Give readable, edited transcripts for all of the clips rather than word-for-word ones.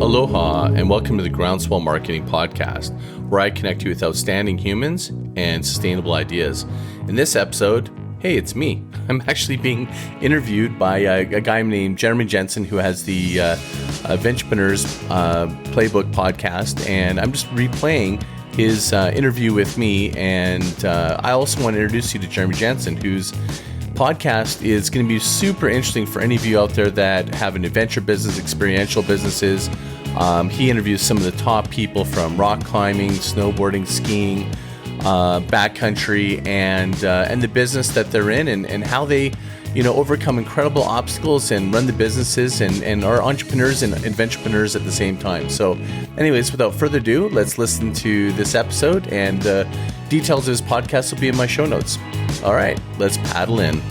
Aloha, and welcome to the Groundswell Marketing podcast, where I connect you with outstanding humans and sustainable ideas. In this episode, hey, it's me. I'm actually being interviewed by a guy named Jensen, who has the Adventurepreneur's Playbook podcast, and I'm just replaying his interview with me. And I also want to introduce you to Jensen, whose podcast is going to be super interesting for any of you out there that have an adventure business, experiential businesses. He interviews some of the top people from rock climbing, snowboarding, skiing, backcountry, and the business that they're in, and how they, overcome incredible obstacles and run the businesses and are entrepreneurs and adventurepreneurs at the same time. So, anyways, without further ado, let's listen to this episode, and details of this podcast will be in my show notes. All right, let's paddle in.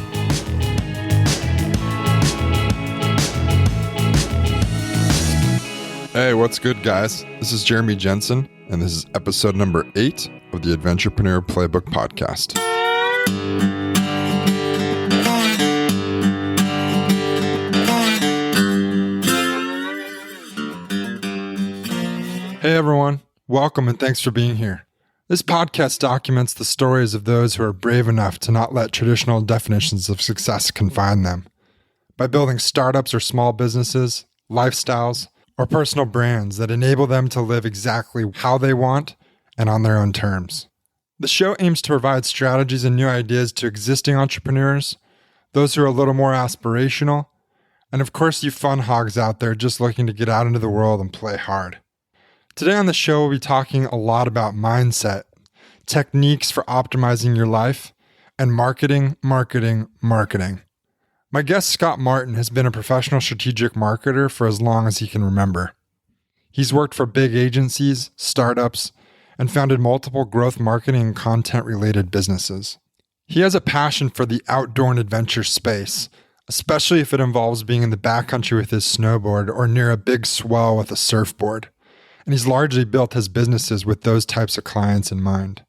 Hey, what's good, guys? This is Jensen, and this is episode number 8 of the Adventurepreneur Playbook podcast. Hey, everyone. Welcome, and thanks for being here. This podcast documents the stories of those who are brave enough to not let traditional definitions of success confine them. By building startups or small businesses, lifestyles, or personal brands that enable them to live exactly how they want and on their own terms. The show aims to provide strategies and new ideas to existing entrepreneurs, those who are a little more aspirational, and of course you fun hogs out there just looking to get out into the world and play hard. Today on the show, we'll be talking a lot about mindset, techniques for optimizing your life, and marketing. My guest, Scott Martin, has been a professional strategic marketer for as long as he can remember. He's worked for big agencies, startups, and founded multiple growth marketing and content-related businesses. He has a passion for the outdoor and adventure space, especially if it involves being in the backcountry with his snowboard or near a big swell with a surfboard. And he's largely built his businesses with those types of clients in mind.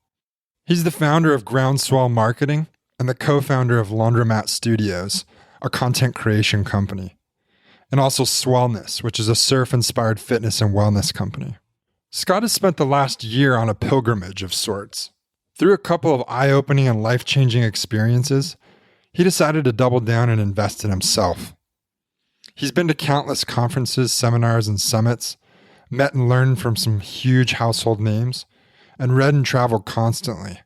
He's the founder of Groundswell Marketing and the co-founder of Laundromat Studios, a content creation company, and also Swellness, which is a surf-inspired fitness and wellness company. Scott has spent the last year on a pilgrimage of sorts. Through a couple of eye-opening and life-changing experiences, he decided to double down and invest in himself. He's been to countless conferences, seminars, and summits, met and learned from some huge household names, and read and traveled constantly,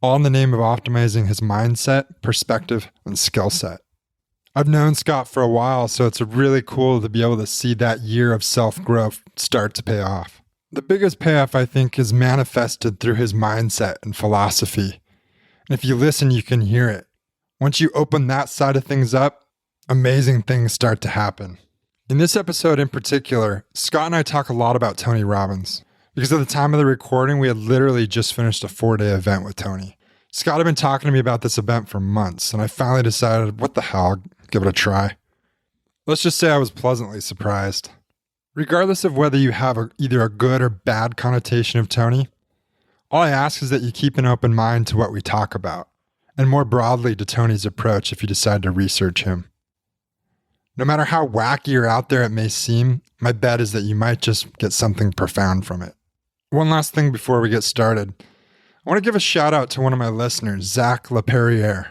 all in the name of optimizing his mindset, perspective, and skill set. I've known Scott for a while, so it's really cool to be able to see that year of self-growth start to pay off. The biggest payoff, I think, is manifested through his mindset and philosophy. And if you listen, you can hear it. Once you open that side of things up, amazing things start to happen. In this episode in particular, Scott and I talk a lot about Tony Robbins. Because at the time of the recording, we had literally just finished a 4-day event with Tony. Scott had been talking to me about this event for months, and I finally decided, what the hell, give it a try. Let's just say I was pleasantly surprised. Regardless of whether you have either a good or bad connotation of Tony, all I ask is that you keep an open mind to what we talk about, and more broadly to Tony's approach if you decide to research him. No matter how wacky or out there it may seem, my bet is that you might just get something profound from it. One last thing before we get started. I want to give a shout out to one of my listeners, Zach LaPerriere,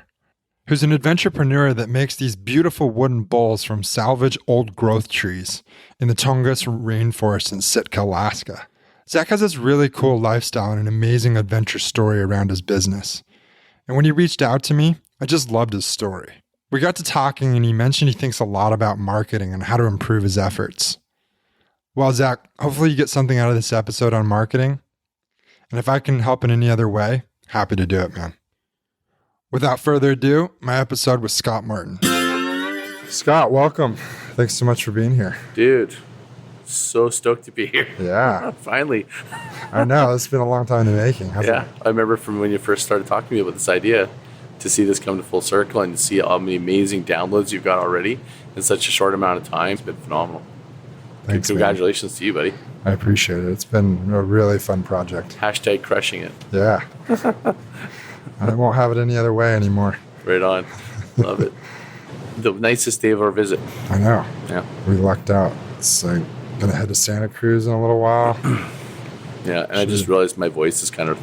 who's an adventurepreneur that makes these beautiful wooden bowls from salvaged old growth trees in the Tongass rainforest in Sitka, Alaska. Zach has this really cool lifestyle and an amazing adventure story around his business. And when he reached out to me, I just loved his story. We got to talking, and he mentioned he thinks a lot about marketing and how to improve his efforts. Well, Zach, hopefully you get something out of this episode on marketing. And if I can help in any other way, happy to do it, man. Without further ado, my episode with Scott Martin. Scott, welcome. Thanks so much for being here. Dude, so stoked to be here. Yeah. Finally. I know, it's been a long time in the making, hasn't it? I remember from when you first started talking to me about this idea, to see this come to full circle and to see all the amazing downloads you've got already in such a short amount of time. It's been phenomenal. Thanks, congratulations to you, buddy. I appreciate it. It's been a really fun project. # crushing it. Yeah. I won't have it any other way anymore. Right on. Love it. The nicest day of our visit. I know. Yeah. We lucked out. It's like Gonna head to Santa Cruz in a little while. Yeah, and I just realized my voice is kind of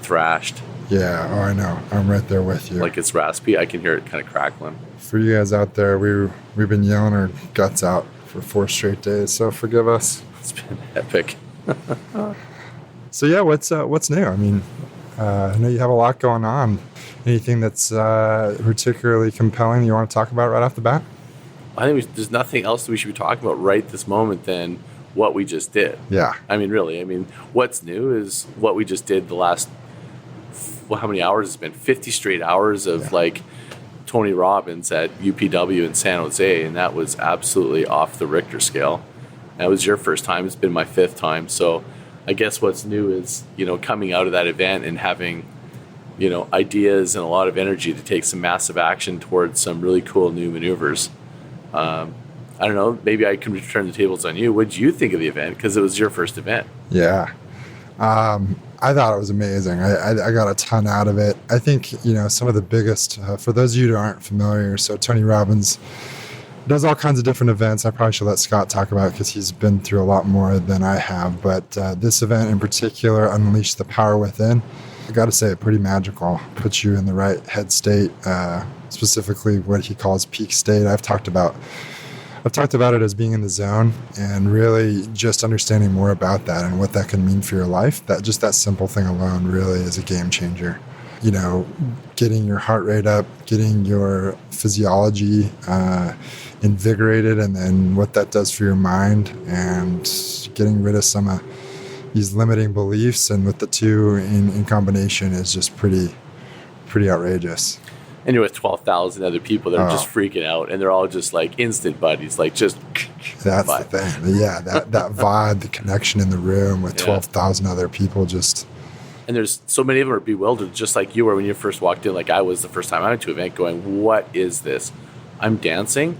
thrashed. Yeah, oh, I know. I'm right there with you. Like it's raspy. I can hear it kind of crackling. For you guys out there, we've been yelling our guts out for 4 straight days, so forgive us. It's been epic. So yeah, what's new? I mean, I know you have a lot going on. Anything that's particularly compelling that you want to talk about right off the bat? I think there's nothing else that we should be talking about right this moment than what we just did. Yeah. I mean, really. I mean, what's new is what we just did the last, how many hours it's been? 50 straight hours of like Tony Robbins at UPW in San Jose, and that was absolutely off the Richter scale. That was your first time. It's been my 5th time. So I guess what's new is, coming out of that event and having, ideas and a lot of energy to take some massive action towards some really cool new maneuvers. I don't know, maybe I can return the tables on you. What did you think of the event? Because it was your first event. Yeah. I thought it was amazing. I got a ton out of it. I think, some of the biggest, for those of you who aren't familiar, so Tony Robbins does all kinds of different events. I probably should let Scott talk about it because he's been through a lot more than I have. But this event in particular, Unleash the Power Within, I got to say, it pretty magical. Puts you in the right head state, specifically what he calls peak state. I've talked about it as being in the zone and really just understanding more about that and what that can mean for your life. That simple thing alone really is a game changer. Getting your heart rate up, getting your physiology invigorated, and then what that does for your mind, and getting rid of some of these limiting beliefs, and with the two in combination is just pretty outrageous. And you're with 12,000 other people that are just freaking out, and they're all just like instant buddies, like just. That's the thing. Yeah, that vibe, the connection in the room with 12,000 other people just. And there's so many of them are bewildered, just like you were when you first walked in, like I was the first time I went to an event, going, what is this? I'm dancing?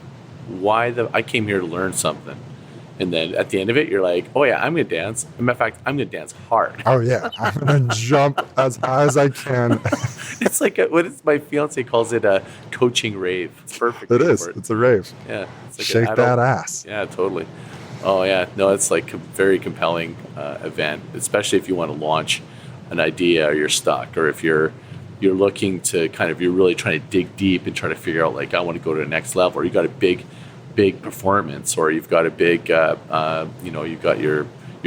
I came here to learn something. And then at the end of it, you're like, oh yeah, I'm going to dance. As a matter of fact, I'm going to dance hard. Oh yeah, I'm going to jump as high as I can. It's like, my fiance calls it a coaching rave. It's perfect. It is. It's a rave. Yeah. It's like shake that ass. Yeah, totally. Oh yeah. No, it's like a very compelling event, especially if you want to launch an idea or you're stuck, or if you're looking to you're really trying to dig deep and try to figure out, like, I want to go to the next level, or you got a big performance, or you've got a big, you're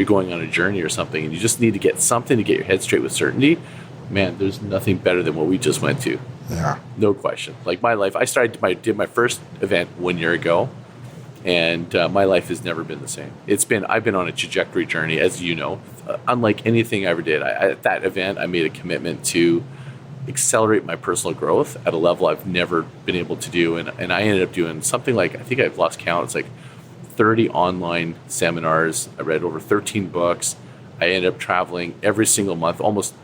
going on a journey or something, and you just need to get something to get your head straight with certainty. Man, there's nothing better than what we just went to. Yeah. No question. Like my life, did my first event 1 year ago, and my life has never been the same. I've been on a trajectory journey, as you know, unlike anything I ever did. At that event, I made a commitment to accelerate my personal growth at a level I've never been able to do. And I ended up doing something like, I think I've lost count. It's like 30 online seminars. I read over 13 books. I ended up traveling every single month, almost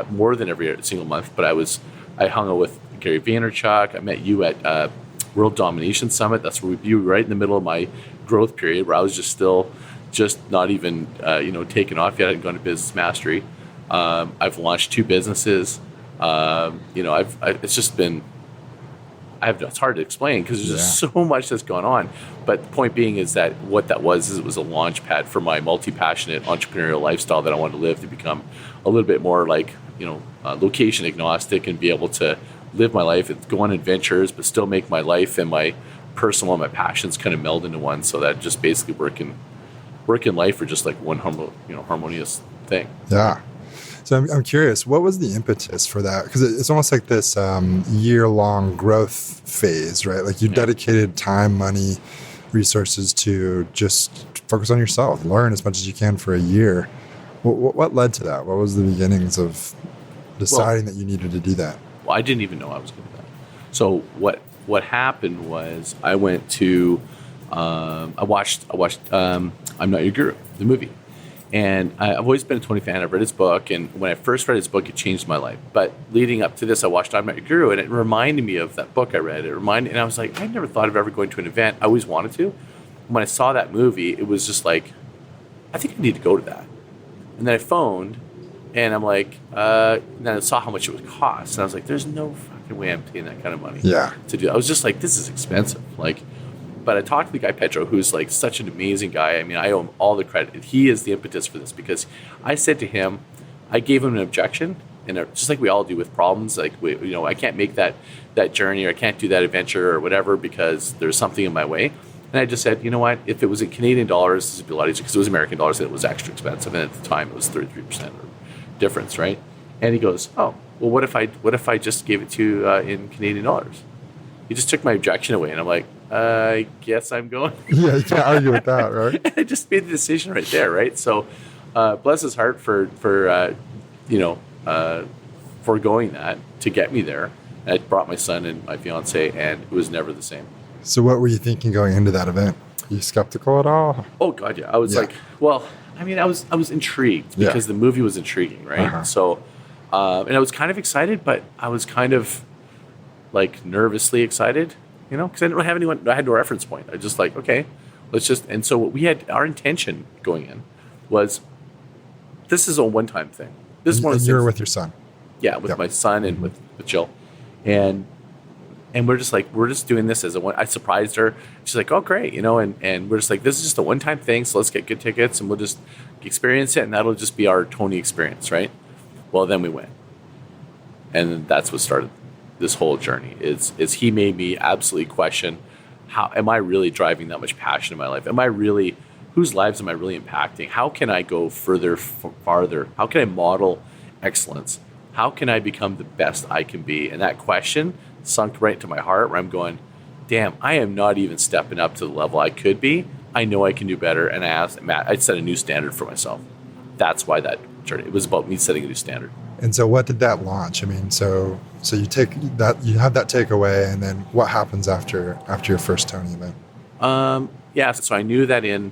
more than every single month. But I hung out with Gary Vaynerchuk. I met you at World Domination Summit. That's where you were right in the middle of my growth period, where I was just not even, taken off yet. I hadn't gone to business mastery. I've launched 2 businesses. It's just been, it's hard to explain because there's just so much that's gone on. But the point being is that what that was, it was a launch pad for my multi-passionate entrepreneurial lifestyle that I wanted to live, to become a little bit more like, location agnostic, and be able to live my life and go on adventures, but still make my life and my personal and my passions kind of meld into one. So that just basically work in life are just like one harmonious thing. Yeah. So I'm curious, what was the impetus for that? Because it's almost like this year-long growth phase, right? Like you dedicated time, money, resources to just focus on yourself, learn as much as you can for a year. What led to that? What was the beginnings of deciding that you needed to do that? Well, I didn't even know I was going to do that. So what happened was I went to I watched I'm Not Your Guru, the movie. And I've always been a Tony fan. I've read his book, and when I first read his book, it changed my life. But leading up to this, I watched I'm Not Your Guru, and it reminded me of that book I read. And I was like, I never thought of ever going to an event. I always wanted to. When I saw that movie, it was just like, I think I need to go to that. And then I phoned, and I'm like, then I saw how much it would cost, and I was like, there's no fucking way I'm paying that kind of money to do that. I was just like, this is expensive. Like, But I talked to the guy, Pedro, who's like such an amazing guy. I mean, I owe him all the credit. He is the impetus for this, because I said to him, I gave him an objection, and just like we all do with problems, like I can't make that journey, or I can't do that adventure or whatever because there's something in my way. And I just said, you know what? If it was in Canadian dollars, this would be a lot easier, because it was American dollars and it was extra expensive, and at the time it was 33% difference, right? And he goes, oh, well, what if I just gave it to you in Canadian dollars? He just took my objection away, and I'm like, I guess I'm going. Yeah, you can't argue with that, right? I just made the decision right there, right? So, bless his heart for foregoing that to get me there. And I brought my son and my fiance, and it was never the same. So what were you thinking going into that event? Are you skeptical at all? Oh God, yeah. I was like, well, I mean, I was intrigued because the movie was intriguing, right? Uh-huh. So, and I was kind of excited, but I was kind of like nervously excited, because I didn't have anyone. I had no reference point. I just like, okay, let's just. And so what we had, our intention going in was, this is a one-time thing. This is one of the things. You were things- with your son. Yeah, with my son and with Jill, and we're just doing this as a one. I surprised her. She's like, oh great, and we're just like, this is just a one-time thing. So let's get good tickets and we'll just experience it, and that'll just be our Tony experience, right? Well, then we went, and that's what started this whole journey. Is he made me absolutely question, how am I really driving that much passion in my life? Whose lives am I really impacting? How can I go farther? How can I model excellence? How can I become the best I can be? And that question sunk right into my heart, where I'm going, damn, I am not even stepping up to the level I could be. I know I can do better. And I asked Matt, I'd set a new standard for myself. That's why that journey, it was about me setting a new standard. And so what did that launch? I mean, so you take that, you have that takeaway, and then what happens after your first Tony event? So I knew that in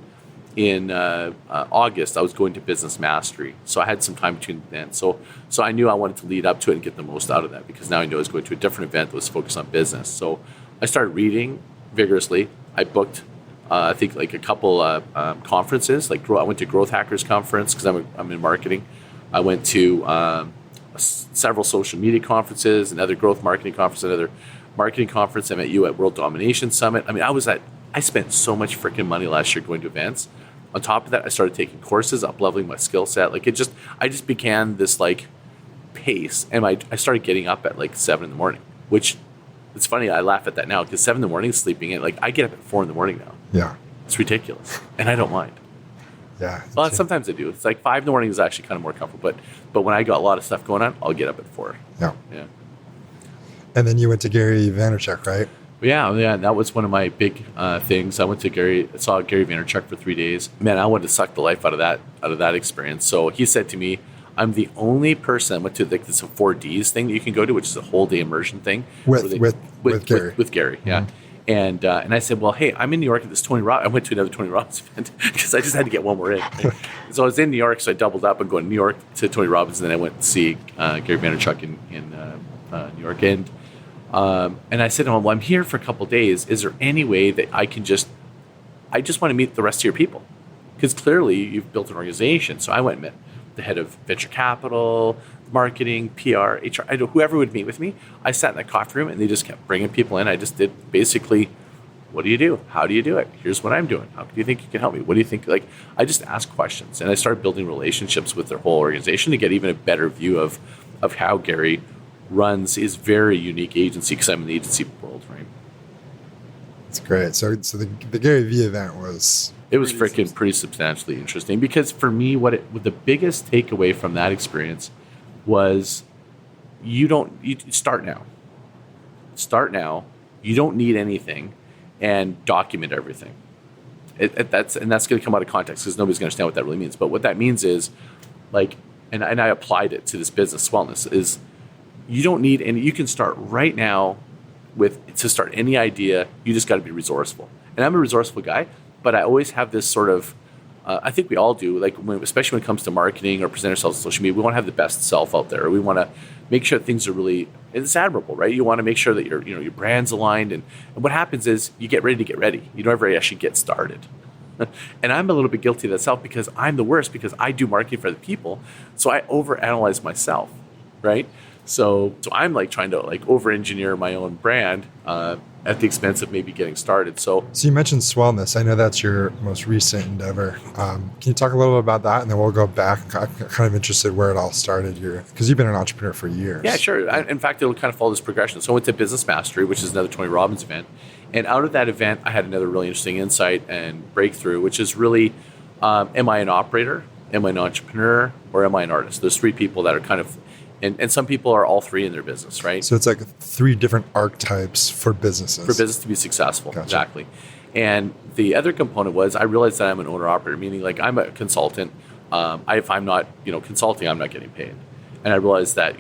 August I was going to Business Mastery, so I had some time between then. So I knew I wanted to lead up to it and get the most out of that, because now I knew I was going to a different event that was focused on business. So I started reading vigorously. I booked I think like a couple conferences. Like I went to Growth Hackers Conference because I'm in marketing. I went to several social media conferences, another growth marketing conference, another marketing conference. I met you at World Domination Summit. I mean, I spent so much freaking money last year going to events. On top of that, I started taking courses, up-leveling my skill set. Like I just began this like pace, and I started getting up at like 7 a.m, which it's funny. I laugh at that now because 7 a.m, sleeping in, like I get up at 4 a.m. now. Yeah. It's ridiculous. And I don't mind. Yeah. Well, sometimes I do. It's like 5 a.m. is actually kind of more comfortable, but when I got a lot of stuff going on, I'll get up at 4. Yeah. Yeah. And then you went to Gary Vaynerchuk, right? Yeah, that was one of my big things. I went to saw Gary Vaynerchuk for 3 days. Man, I wanted to suck the life out of that experience. So he said to me, I'm the only person that went to like this 4Ds thing that you can go to, which is a whole day immersion thing. With Gary. With Gary, yeah. Mm-hmm. And I said, well, hey, I'm in New York at this Tony Robbins. I went to another Tony Robbins event because I just had to get one more in. Right? So I was in New York, so I doubled up and going to New York to Tony Robbins, and then I went to see Gary Vaynerchuk in New York. And I said to him, well, I'm here for a couple of days. Is there any way that I just want to meet the rest of your people? Because clearly you've built an organization. So I went and met the head of venture capital, marketing, PR, HR, whoever would meet with me. I sat in that coffee room and they just kept bringing people in. I just did basically, what do you do? How do you do it? Here's what I'm doing. How do you think you can help me? What do you think? Like, I just asked questions and I started building relationships with their whole organization to get even a better view of how Gary runs his very unique agency, because I'm in the agency world, right? That's great. So the Gary V event was... It was freaking pretty substantially interesting, because for me, the biggest takeaway from that experience was you start now. Start now. You don't need anything, and document everything. That's going to come out of context because nobody's going to understand what that really means. But what that means is, like, and I applied it to this business, Swellness, is you don't need any. You can start right now to start any idea. You just got to be resourceful. And I'm a resourceful guy. But I always have this sort of, I think we all do, like especially when it comes to marketing or present ourselves on social media, we want to have the best self out there. We want to make sure that things are really, it's admirable, right? You want to make sure that your brand's aligned. And what happens is you get ready to get ready. You don't ever actually get started. And I'm a little bit guilty of that self because I'm the worst, because I do marketing for other people. So I overanalyze myself, right? So I'm like trying to like over-engineer my own brand at the expense of maybe getting started. So you mentioned Swellness. I know that's your most recent endeavor. Can you talk a little bit about that, and then we'll go back? I'm kind of interested where it all started here, because you've been an entrepreneur for years. Yeah, sure. In fact, it'll kind of follow this progression. So I went to Business Mastery, which is another Tony Robbins event. And out of that event, I had another really interesting insight and breakthrough, which is really, am I an operator? Am I an entrepreneur? Or am I an artist? There's three people that are kind of, and some people are all three in their business, right? So it's like three different archetypes for businesses. For business to be successful, Gotcha. Exactly. And the other component was I realized that I'm an owner-operator, meaning like I'm a consultant. If I'm not, consulting, I'm not getting paid. And I realized that,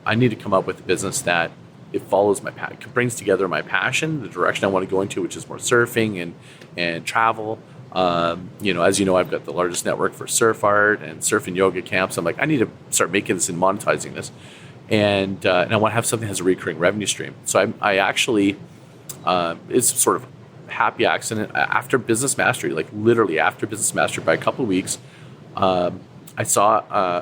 I need to come up with a business that it follows my passion, brings together my passion, the direction I want to go into, which is more surfing and travel. As you know, I've got the largest network for surf art and surf and yoga camps. I'm like, I need to start making this and monetizing this. And I want to have something that has a recurring revenue stream. So I actually, it's sort of happy accident. After Business Mastery, like literally after Business Mastery by a couple of weeks, I saw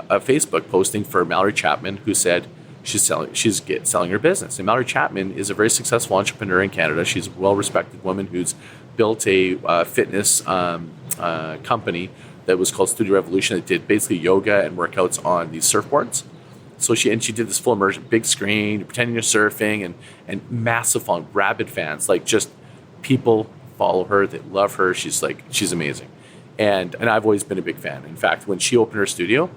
a Facebook posting for Mallory Chapman, who said she's selling her business. And Mallory Chapman is a very successful entrepreneur in Canada. She's a well-respected woman who's built a fitness company that was called Studio Revolution that did basically yoga and workouts on these surfboards. So she did this full immersion, big screen, pretending you're surfing, and massive following, rabid fans. Like just people follow her, they love her. She's amazing, and I've always been a big fan. In fact, when she opened her studio,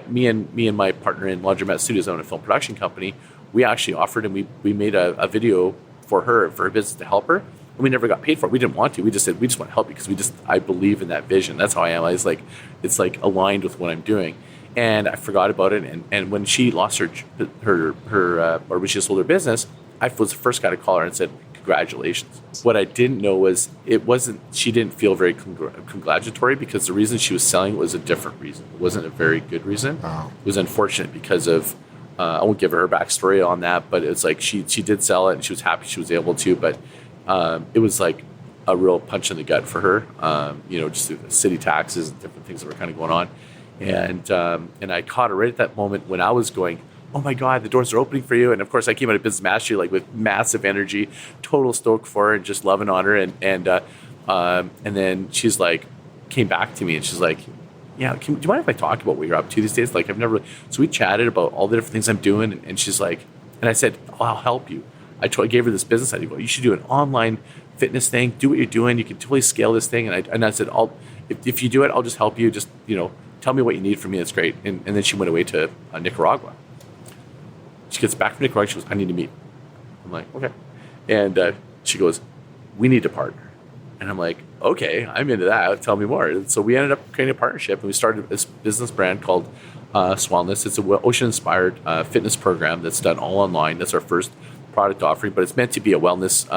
me and my partner in Laundromat Studios, own a film production company, we actually offered and we made a video for her business to help her. And we never got paid for it. We didn't want to. We just said we just want to help you because I believe in that vision. That's how I am. It's like aligned with what I'm doing. And I forgot about it. And when she lost or when she sold her business, I was the first guy to call her and said, congratulations. What I didn't know was she didn't feel very congratulatory because the reason she was selling was a different reason. It wasn't a very good reason. Wow. It was unfortunate because of, I won't give her backstory on that, but it's like she did sell it and she was happy she was able to, but it was like a real punch in the gut for her, just through the city taxes and different things that were kind of going on. And I caught her right at that moment when I was going, oh my God, the doors are opening for you. And of course I came out of Business Mastery like with massive energy, total stoke for her and just loving on her. And then she's like, came back to me and she's like, yeah, do you mind if I talk about what you're up to these days? Like so we chatted about all the different things I'm doing. And she's like, and I said, oh, I'll help you. I gave her this business idea. You should do an online fitness thing. Do what you're doing. You can totally scale this thing. And I said, if you do it, I'll just help you. Just, tell me what you need from me. That's great. And then she went away to Nicaragua. She gets back from Nicaragua. She goes, I need to meet. I'm like, okay. And she goes, we need to partner. And I'm like, okay, I'm into that. Tell me more. And so we ended up creating a partnership, and we started this business brand called Swellness. It's an ocean-inspired fitness program that's done all online. That's our first product offering, but it's meant to be a wellness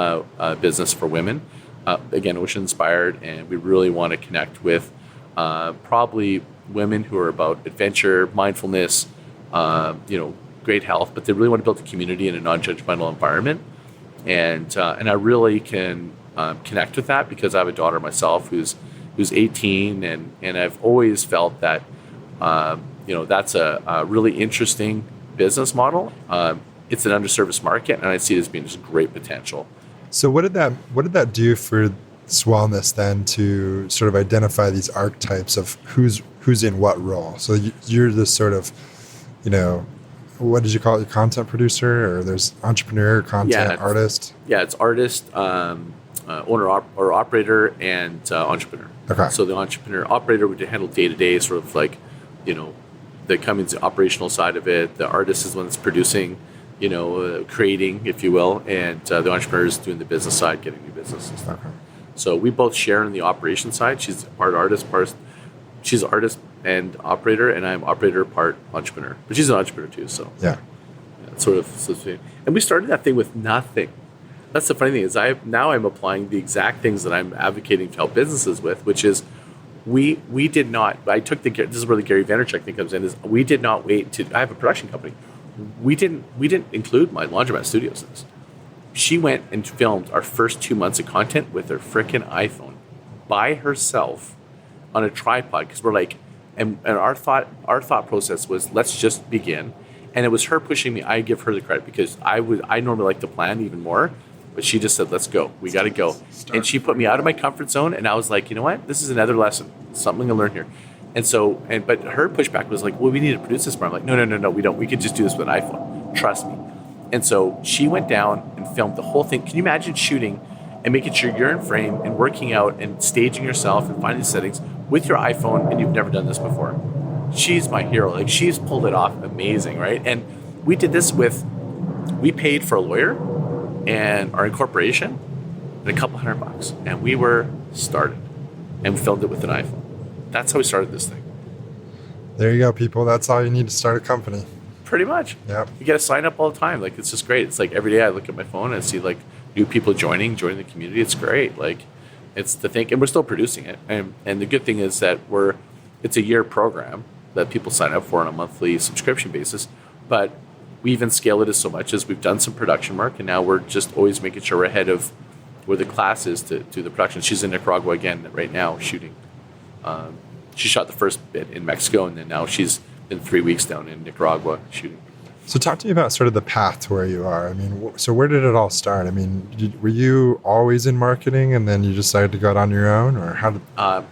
business for women. Again, ocean-inspired, and we really want to connect with probably women who are about adventure, mindfulness, great health, but they really want to build a community in a non-judgmental environment. And I really can connect with that because I have a daughter myself who's 18, and I've always felt that that's a really interesting business model. It's an underserviced market, and I see it as being just great potential. So what did that do for Swellness then to sort of identify these archetypes of who's in what role? So you're this sort of, what did you call it? Your content producer, or there's entrepreneur, content artist? Yeah, it's artist, owner or operator, and entrepreneur. Okay. So the entrepreneur operator would handle day-to-day sort of like, the Cummins operational side of it. The artist is the one that's producing, creating, if you will, and the entrepreneur is doing the business side, getting new business and stuff. Okay. So we both share in the operation side. She's part artist, she's artist and operator, and I'm operator, part entrepreneur. But she's an entrepreneur too, so yeah, it's sort of. And we started that thing with nothing. That's the funny thing is I'm applying the exact things that I'm advocating to help businesses with, which is we did not. I took this is where the Gary Vaynerchuk thing comes in. Is we did not wait to. I have a production company. We didn't include my Laundromat Studios in this. She went and filmed our first 2 months of content with her frickin' iPhone by herself on a tripod because we're like, and our thought process was let's just begin, And it was her pushing me. I give her the credit because I normally like to plan even more, but she just said, let's go. We got to go. And she put me out of my comfort zone. And I was like, you know what? This is another lesson, something to learn here. And so, but her pushback was like, well, we need to produce this more. I'm like, no, we don't. We could just do this with an iPhone. Trust me. And so she went down and filmed the whole thing. Can you imagine shooting and making sure you're in frame and working out and staging yourself and finding settings with your iPhone, and you've never done this before? She's my hero. Like, she's pulled it off amazing, right? And we did this we paid for a lawyer and our incorporation and a couple $100, and we were started, and we filmed it with an iPhone. That's how we started this thing. There you go, people. That's all you need to start a company. Pretty much. Yep. You get to sign up all the time. Like, it's just great. It's like every day I look at my phone and see like new people joining the community. It's great. Like, it's the thing, and we're still producing it. And the good thing is that it's a year program that people sign up for on a monthly subscription basis. But we even scale it as so much as we've done some production work, and now we're just always making sure we're ahead of where the class is to the production. She's in Nicaragua again right now shooting. She shot the first bit in Mexico, and then now she's been 3 weeks down in Nicaragua shooting. So talk to me about sort of the path to where you are. I mean, so where did it all start? I mean, were you always in marketing and then you decided to go out on your own, or how did...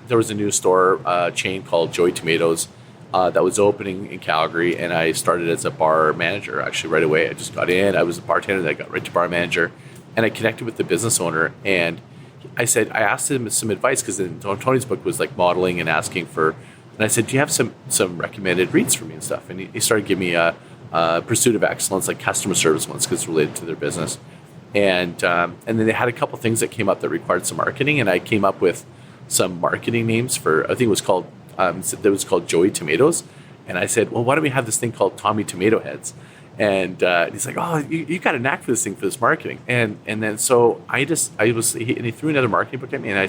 There was a new store chain called Joy Tomatoes that was opening in Calgary, and I started as a bar manager actually right away. I just got in. I was a bartender, then I got right to bar manager, and I connected with the business owner, and I asked him some advice, because Tony's book was like modeling and asking for, and I said, do you have some recommended reads for me and stuff? And he started giving me a Pursuit of Excellence, like customer service ones, because it's related to their business. And then they had a couple things that came up that required some marketing, and I came up with some marketing names for, I think it was called Joey Tomatoes. And I said, well, why don't we have this thing called Tommy Tomato Heads? And he's like, oh, you got a knack for this thing, for this marketing. And then so he threw another marketing book at me, and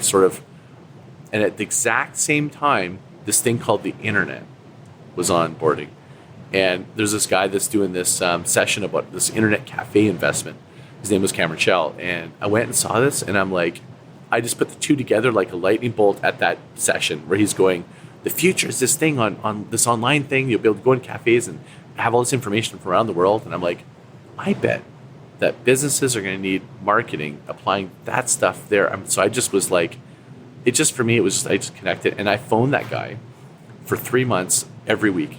and at the exact same time, this thing called the internet was onboarding. And there's this guy that's doing this session about this internet cafe investment. His name was Cameron Shell. And I went and saw this, and I'm like, I just put the two together like a lightning bolt at that session where he's going, the future is this thing on this online thing. You'll be able to go in cafes and have all this information from around the world. And I'm like, I bet that businesses are going to need marketing, applying that stuff there. So I just was like, I just connected. And I phoned that guy for 3 months every week.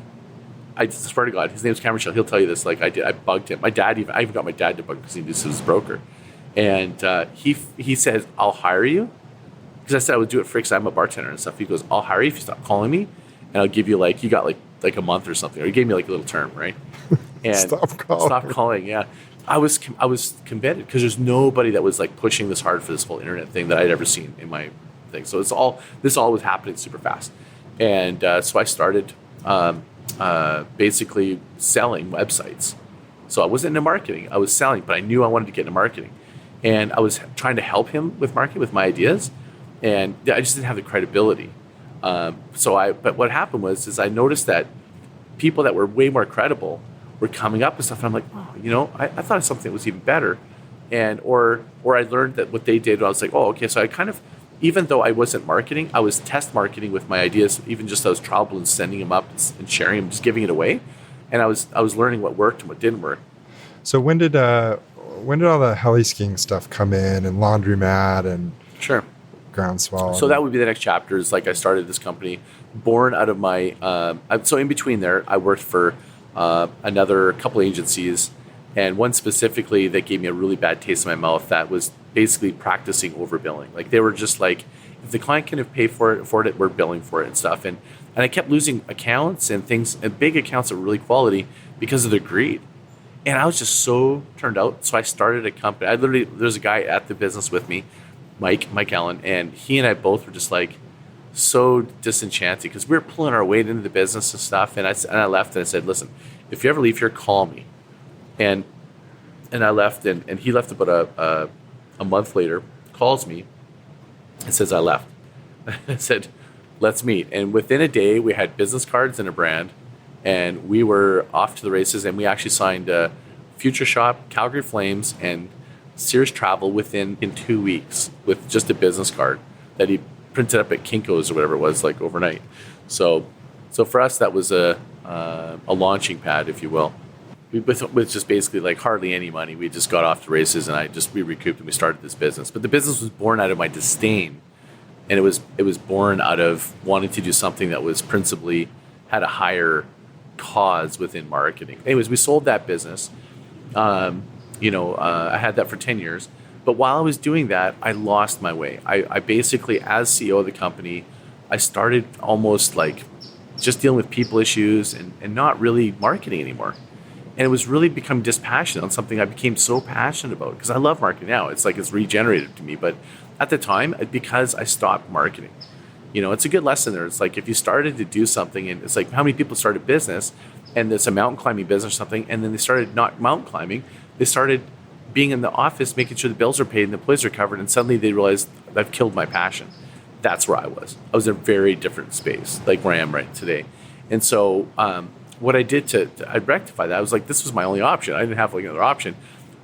I swear to God, his name's Cameron Shell. He'll tell you this. Like I bugged him. I even got my dad to bug because he knew this was his broker. And he says, I'll hire you. Because I said I would do it for, because I'm a bartender and stuff. He goes, I'll hire you if you stop calling me, and I'll give you you got like a month or something. Or he gave me like a little term, right? And Stop calling. Yeah. I was convinced, because there's nobody that was like pushing this hard for this whole internet thing that I'd ever seen in my thing. So this all was happening super fast. And so I started basically selling websites. So I wasn't into marketing. I was selling, but I knew I wanted to get into marketing. And I was trying to help him with marketing, with my ideas. And I just didn't have the credibility. But what happened was I noticed that people that were way more credible were coming up with stuff. And I'm like, oh, I thought of something that was even better. And, or I learned that what they did, I was like, oh, okay. So I kind of, even though I wasn't marketing, I was test marketing with my ideas, even just I was trial balloons, sending them up and sharing them, just giving it away. And I was learning what worked and what didn't work. So when did all the heli skiing stuff come in, and Laundromat and Sure. Groundswell? So that would be the next chapter. Is like I started this company born out of my. So in between there, I worked for another couple agencies, and one specifically that gave me a really bad taste in my mouth. That was basically practicing overbilling. Like, they were just like, if the client can afford it, we're billing for it and stuff. And I kept losing accounts and things, and big accounts of really quality, because of their greed. And I was just so turned out. So I started a company. There's a guy at the business with me, Mike Allen, and he and I both were just like so disenchanted, because we were pulling our weight into the business and stuff. And I left, and I said, listen, if you ever leave here, call me. And I left, and he left about a month later, calls me and says, I left. I said, let's meet. And within a day, we had business cards and a brand, and we were off to the races. And we actually signed Future Shop, Calgary Flames, and Sears Travel in 2 weeks with just a business card that he printed up at Kinko's or whatever it was, like overnight. So for us, that was a launching pad, if you will. with just basically like hardly any money. We just got off the races, and we recouped and we started this business. But the business was born out of my disdain, and it was born out of wanting to do something that was principally had a higher cause within marketing. Anyways, we sold that business. I had that for 10 years. But while I was doing that, I lost my way. I basically, as CEO of the company, I started almost like just dealing with people issues and not really marketing anymore. And it was really becoming dispassionate on something I became so passionate about, because I love marketing now. It's like it's regenerated to me. But at the time, because I stopped marketing, it's a good lesson there. It's like if you started to do something, and it's like how many people start a business and it's a mountain climbing business or something, and then they started not mountain climbing, they started being in the office, making sure the bills are paid and the employees are covered, and suddenly they realized I've killed my passion. That's where I was. I was in a very different space, like where I am right today. And so what I did I rectify that, I was like, this was my only option. I didn't have like another option.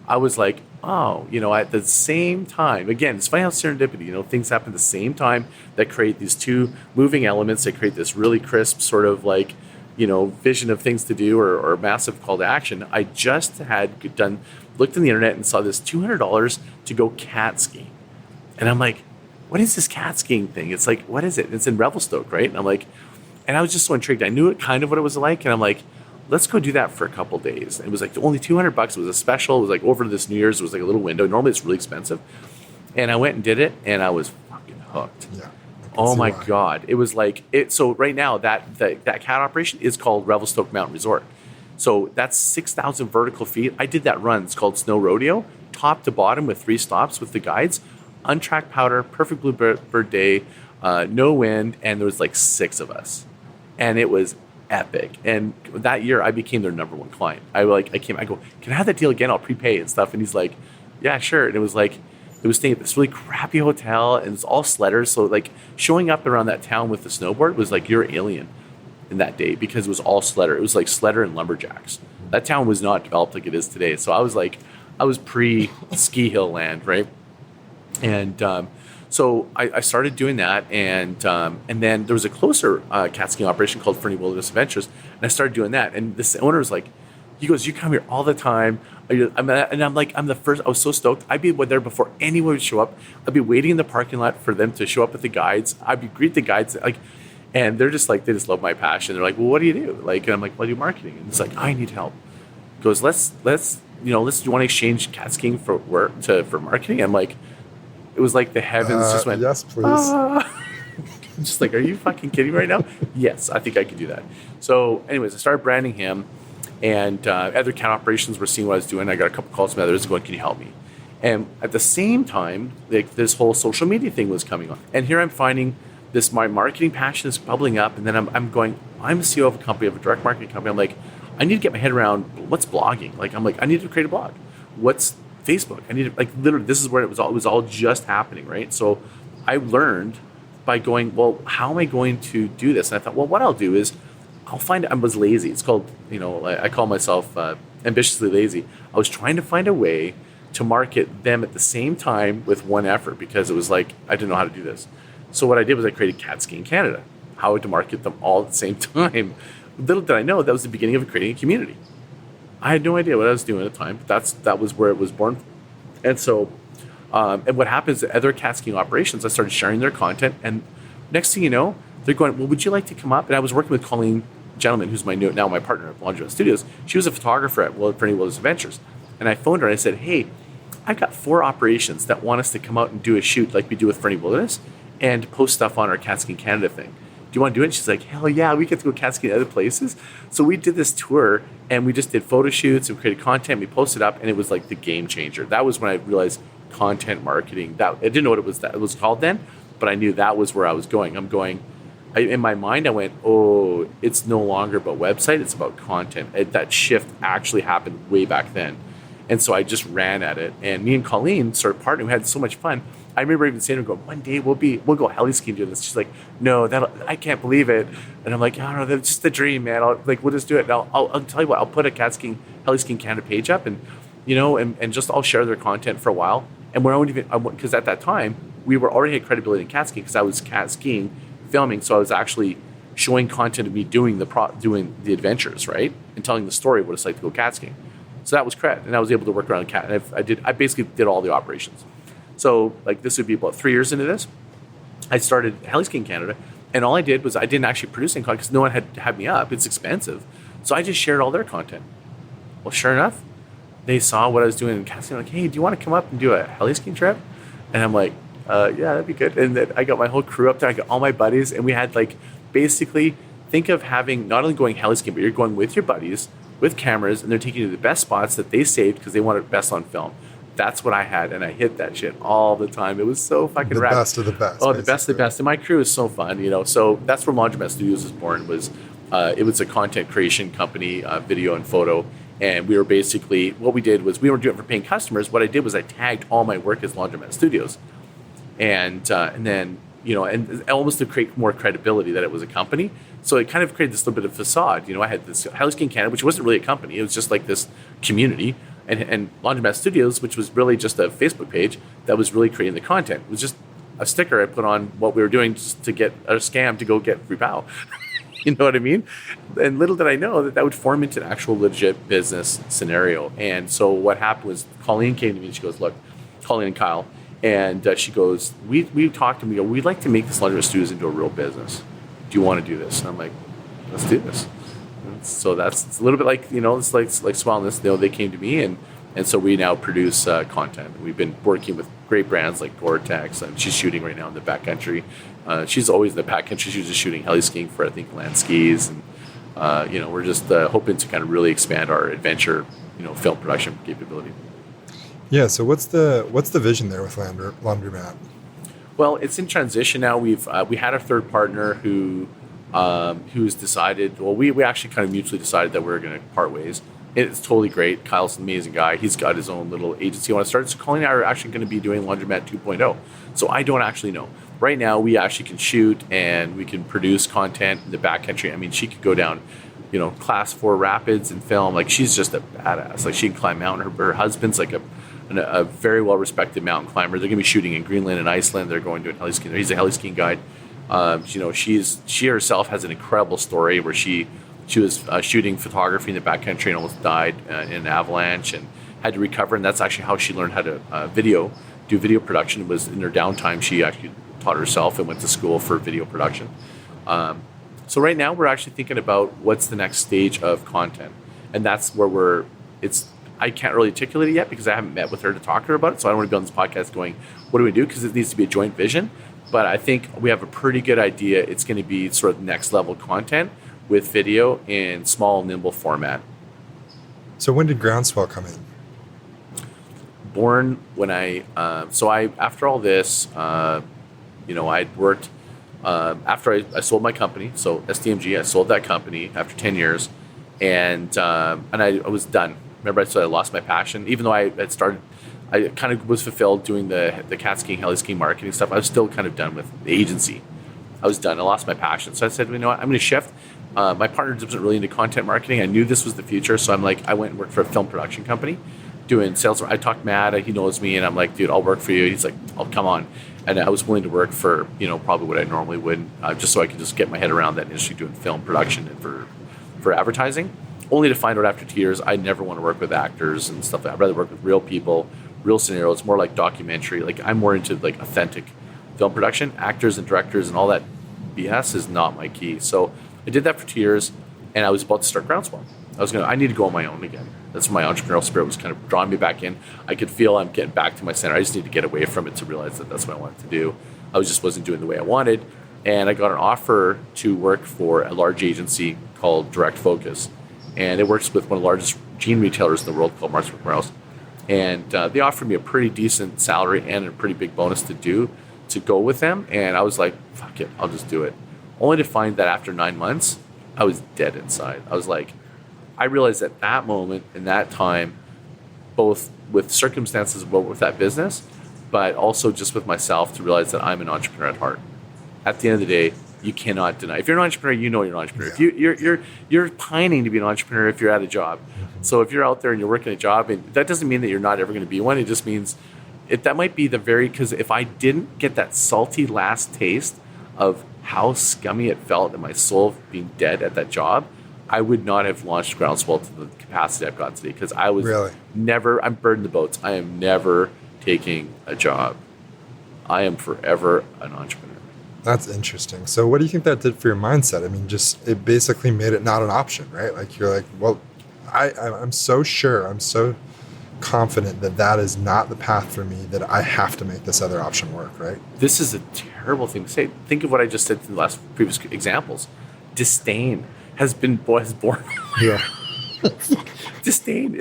I was like, at the same time, again, it's funny how serendipity, things happen at the same time that create these two moving elements that create this really crisp sort of like, vision of things to do or massive call to action. I just looked in the internet and saw this $200 to go cat skiing. And I'm like, what is this cat skiing thing? It's like, what is it? It's in Revelstoke, right? And I'm like, and I was just so intrigued. I knew it kind of what it was like. And I'm like, let's go do that for a couple of days. And it was like only $200. It was a special. It was like over this New Year's. It was like a little window. Normally it's really expensive. And I went and did it, and I was fucking hooked. Yeah. Oh my God. It was like it. So right now that cat operation is called Revelstoke Mountain Resort. So that's 6,000 vertical feet. I did that run. It's called Snow Rodeo, top to bottom with 3 stops with the guides, untracked powder, perfect bluebird day, no wind. And there was like 6 of us, and it was epic. And that year I became their number 1 client. I go, can I have that deal again? I'll prepay and stuff. And he's like, yeah, sure. And it was staying at this really crappy hotel, and it's all sledders. So like showing up around that town with the snowboard was like, you're an alien in that day, because it was all sledder. It was like sledder and lumberjacks. That town was not developed like it is today. So I was pre ski hill land, right? And so I started doing that, and then there was a closer cat skiing operation called Fernie Wilderness Adventures, and I started doing that. And this owner was like, he goes, you come here all the time. I'm the first. I was so stoked. I'd be there before anyone would show up. I'd be waiting in the parking lot for them to show up with the guides. Greet the guides, and they're just like, they just love my passion. They're like, well, what do you do? And I'm like, well, I do marketing. And it's like, I need help. He goes, let's do you want to exchange cat skiing for marketing? I'm like, it was like the heavens just went, yes, please. Just like, are you fucking kidding me right now? Yes, I think I could do that. So anyways, I started branding him, and other cat operations were seeing what I was doing. I got a couple calls from others going, can you help me? And at the same time, like this whole social media thing was coming on. And here I'm finding my marketing passion is bubbling up. And then I'm going, I'm a CEO of a company, of a direct marketing company. I'm like, I need to get my head around what's blogging. I need to create a blog. What's Facebook? I need to, literally, this is where it was all just happening, right? So I learned by going, well, how am I going to do this? And I thought, well, what I'll do is I was lazy. It's called, I call myself ambitiously lazy. I was trying to find a way to market them at the same time with one effort, because it was like, I didn't know how to do this. So what I did was I created Cat Skiing Canada, how to market them all at the same time. Little did I know that was the beginning of creating a community. I had no idea what I was doing at the time, but that was where it was born. And so, and what happens at other cat skiing operations, I started sharing their content, and next thing you know, they're going, well, would you like to come up? And I was working with Colleen Gentleman, who's now my partner at Laundromat Studios. She was a photographer at Fernie Wilderness Adventures. And I phoned her and I said, hey, I've got 4 operations that want us to come out and do a shoot like we do with Fernie Wilderness and post stuff on our Cat Skiing Canada thing. Do you want to do it? And she's like, hell yeah, we get to go cat skiing other places. So we did this tour, and we just did photo shoots and created content. We posted up, and it was like the game changer. That was when I realized content marketing. I didn't know what it was called then, but I knew that was where I was going. In my mind, I went, oh, it's no longer about website, it's about content. That shift actually happened way back then. And so I just ran at it. And me and Colleen started partnering. We had so much fun. I remember even saying to her, one day we'll go heli skiing doing this. She's like, no, I can't believe it. And I'm like, I don't know, that's just the dream, man. We'll just do it. I'll tell you what, I'll put a heli skiing Canada page up, and and just I'll share their content for a while. And because at that time we were already had credibility in cat skiing, because I was cat skiing filming. So I was actually showing content of me doing the adventures, right? And telling the story of what it's like to go cat skiing. So that was cred. And I was able to work around cat. And I basically did all the operations. So like this would be about 3 years into this. I started heli skiing Canada. And all I did was I didn't actually produce any content because no one had me up. It's expensive. So I just shared all their content. Well, sure enough, they saw what I was doing in cat skiing. Like, hey, do you want to come up and do a heli skiing trip? And I'm like, yeah, that'd be good. And then I got my whole crew up there. I got all my buddies. And we had like, basically, think of having not only going heli skiing, but you're going with your buddies, with cameras, and they're taking you to the best spots that they saved because they wanted best on film. That's what I had, and I hit that shit all the time. It was so fucking rad. The best of the best. Oh, basically. The best of the best. And my crew is so fun, you know. So that's where Laundromat Studios was born. It was a content creation company, video and photo. And we were basically, what we did was we weren't doing it for paying customers. What I did was I tagged all my work as Laundromat Studios. And then, you know, and almost to create more credibility that it was a company. So it kind of created this little bit of facade. You know, I had this heli skiing Canada, which wasn't really a company. It was just like this community. And Laundromat Studios, which was really just a Facebook page that was really creating the content. It was just a sticker I put on what we were doing just to get a scam to go get free pow. You know what I mean? And little did I know that would form into an actual legit business scenario. And so what happened was Colleen came to me and she goes, look, Colleen and Kyle, and she goes, we talked and we go, we'd like to make this Laundromat Studios into a real business. Do you want to do this? And I'm like, let's do this. So it's a little bit like, you know, it's like Swellness. You know, they came to me and so we now produce content. We've been working with great brands like Gore-Tex, and she's shooting right now in the backcountry. She's always in the backcountry. She's just shooting heli skiing for, I think, land skis. And, you know, we're just hoping to kind of really expand our adventure, you know, film production capability. Yeah. So what's the vision there with Laundromat? Well, it's in transition now. We had a third partner who's decided. Well, we actually kind of mutually decided that we were going to part ways. It's totally great. Kyle's an amazing guy. He's got his own little agency I want to start. So Colleen and I are actually going to be doing Laundromat 2.0. So I don't actually know. Right now, we actually can shoot and we can produce content in the backcountry. I mean, she could go down, you know, class 4 rapids and film. Like, she's just a badass. Like, she can climb mountain. Her husband's like a very well-respected mountain climber. They're going to be shooting in Greenland and Iceland. They're going to do heli skiing. He's a heli skiing guide. You know, she herself has an incredible story where she was shooting photography in the backcountry and almost died in an avalanche and had to recover. And that's actually how she learned how to do video production. It was in her downtime. She actually taught herself and went to school for video production. So right now we're actually thinking about what's the next stage of content. And that's where I can't really articulate it yet because I haven't met with her to talk to her about it. So I don't want to be on this podcast going, what do we do? Because it needs to be a joint vision. But I think we have a pretty good idea. It's going to be sort of next level content with video in small, nimble format. So when did Groundswell come in? Born when after all this, you know, I'd worked, after I sold my company, so SDMG, I sold that company after 10 years, and I was done. Remember, I lost my passion. Even though I kind of was fulfilled doing the cat skiing, heli skiing marketing stuff, I was still kind of done with the agency. I was done. I lost my passion. So I said, you know what, I'm going to shift. My partner wasn't really into content marketing. I knew this was the future. So I went and worked for a film production company doing sales. I talked Matt. He knows me. And I'm like, dude, I'll work for you. He's like, oh, come on. And I was willing to work for, you know, probably what I normally would, just so I could just get my head around that industry doing film production and for advertising. Only to find out after 2 years, I never want to work with actors and stuff. I'd rather work with real people, real scenarios, more like documentary. Like, I'm more into like authentic film production. Actors and directors and all that BS is not my key. So I did that for 2 years, and I was about to start Groundswell. I need to go on my own again. That's when my entrepreneurial spirit was kind of drawing me back in. I could feel I'm getting back to my center. I just need to get away from it to realize that that's what I wanted to do. I wasn't doing the way I wanted, and I got an offer to work for a large agency called Direct Focus, and it works with one of the largest jean retailers in the world called Marks & Spencer. And they offered me a pretty decent salary and a pretty big bonus to go with them. And I was like, fuck it, I'll just do it. Only to find that after 9 months, I was dead inside. I was like, I realized at that moment, in that time, both with circumstances with that business, but also just with myself, to realize that I'm an entrepreneur at heart. At the end of the day, you cannot deny. If you're an entrepreneur, you know you're an entrepreneur. Yeah. If you're pining to be an entrepreneur if you're at a job. So if you're out there and you're working a job, and that doesn't mean that you're not ever going to be one. It just means that might be because if I didn't get that salty last taste of how scummy it felt in my soul being dead at that job, I would not have launched Groundswell to the capacity I've got today, because I was I'm burning the boats. I am never taking a job. I am forever an entrepreneur. That's interesting. So what do you think that did for your mindset? I mean, just it basically made it not an option, right? Like you're like, well, I'm so sure, I'm so confident that that is not the path for me, that I have to make this other option work, right? This is a terrible thing to say. Think of what I just said in the last previous examples. Disdain has born. Yeah. Disdain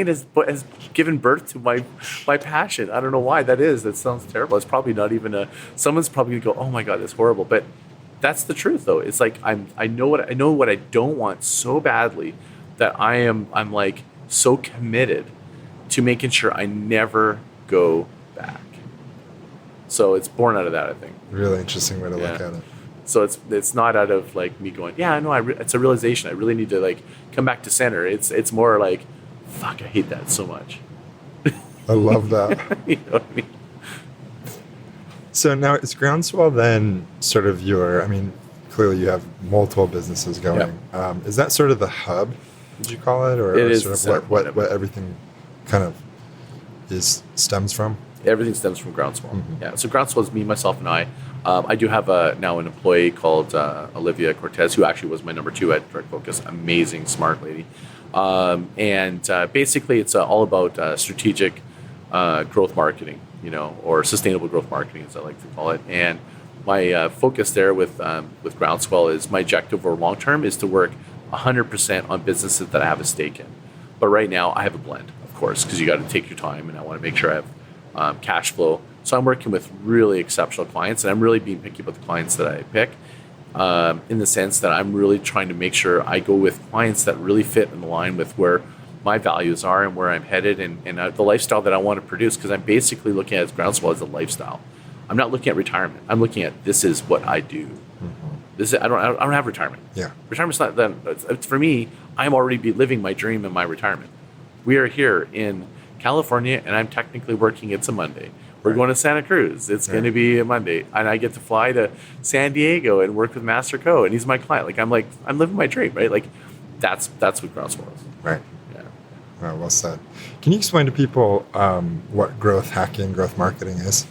has given birth to my passion. I don't know why that is. That sounds terrible. It's probably not even someone's probably gonna go, oh my God, that's horrible. But that's the truth though. It's like I know what I don't want so badly that I'm like so committed to making sure I never go back. So it's born out of that, I think. Really interesting way to look at it. So it's not out of like me going, yeah, I know. It's a realization. I really need to like come back to center. It's more like, fuck, I hate that so much. I love that. You know what I mean? So now is Groundswell then sort of clearly you have multiple businesses going. Yep. Is that sort of the hub, would you call it? Or it is sort of what everything kind of stems from? Everything stems from Groundswell. Mm-hmm. Yeah. So Groundswell is me, myself, and I. I do have now an employee called Olivia Cortez, who actually was my number 2 at Direct Focus. Amazing, smart lady. Basically, it's all about strategic growth marketing, or sustainable growth marketing, as I like to call it. And my focus there with Groundswell is my objective over long term is to work 100% on businesses that I have a stake in. But right now, I have a blend, of course, because you got to take your time, and I want to make sure I have cash flow. So I'm working with really exceptional clients, and I'm really being picky about the clients that I pick, in the sense that I'm really trying to make sure I go with clients that really fit in line with where my values are and where I'm headed and the lifestyle that I want to produce, because I'm basically looking at Groundswell as a lifestyle. I'm not looking at retirement. I'm looking at this is what I do. Mm-hmm. I don't have retirement. Yeah. Retirement's not that. For me, I'm already living my dream in my retirement. We are here in California, and I'm technically working. It's a Monday. We're going to Santa Cruz. It's going to be a Monday, and I get to fly to San Diego and work with Master Co. And he's my client. I'm living my dream, right? Like that's what Groundswell is. Right. Yeah. Well said. Can you explain to people what growth hacking, growth marketing is?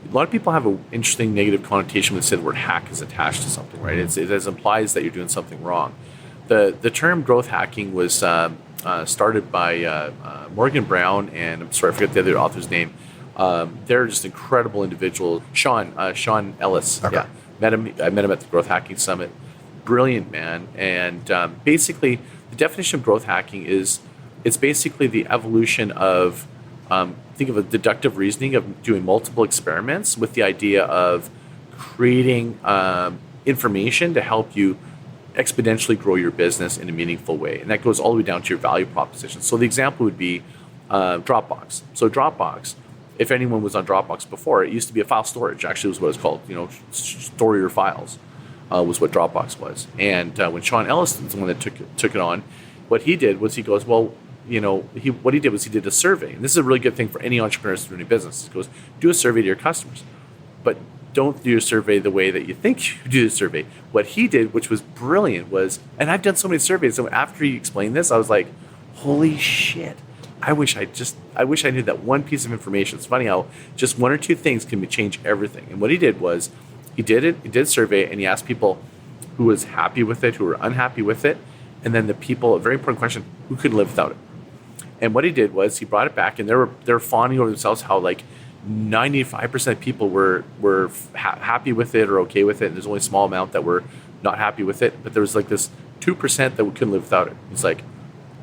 A lot of people have an interesting negative connotation when they say the word hack is attached to something, right? Mm-hmm. It implies that you're doing something wrong. The term growth hacking was started by Morgan Brown, and I'm sorry, I forget the other author's name. They're just incredible individuals. Sean Ellis. Okay. Yeah. I met him at the Growth Hacking Summit. Brilliant man. And basically, the definition of growth hacking is it's basically the evolution of think of a deductive reasoning of doing multiple experiments with the idea of creating information to help you exponentially grow your business in a meaningful way. And that goes all the way down to your value proposition. So the example would be Dropbox. So Dropbox, if anyone was on Dropbox before, it used to be a file storage, actually was what it's called. Store your files was what Dropbox was. And when Sean Ellis is the one that took it on, what he did was he goes, well, he did a survey. And this is a really good thing for any entrepreneurs doing a business. He goes, do a survey to your customers, but don't do a survey the way that you think you do the survey. What he did, which was brilliant, was, and I've done so many surveys, so after he explained this, I was like, holy shit. I wish I knew that one piece of information. It's funny how just one or two things can change everything. And what he did was he did a survey, and he asked people who was happy with it, who were unhappy with it, and then the people, a very important question, who could live without it. And what he did was he brought it back, and they were fawning over themselves how like 95% of people were happy with it or okay with it, and there's only a small amount that were not happy with it. But there was like this 2% that couldn't live without it. He's like,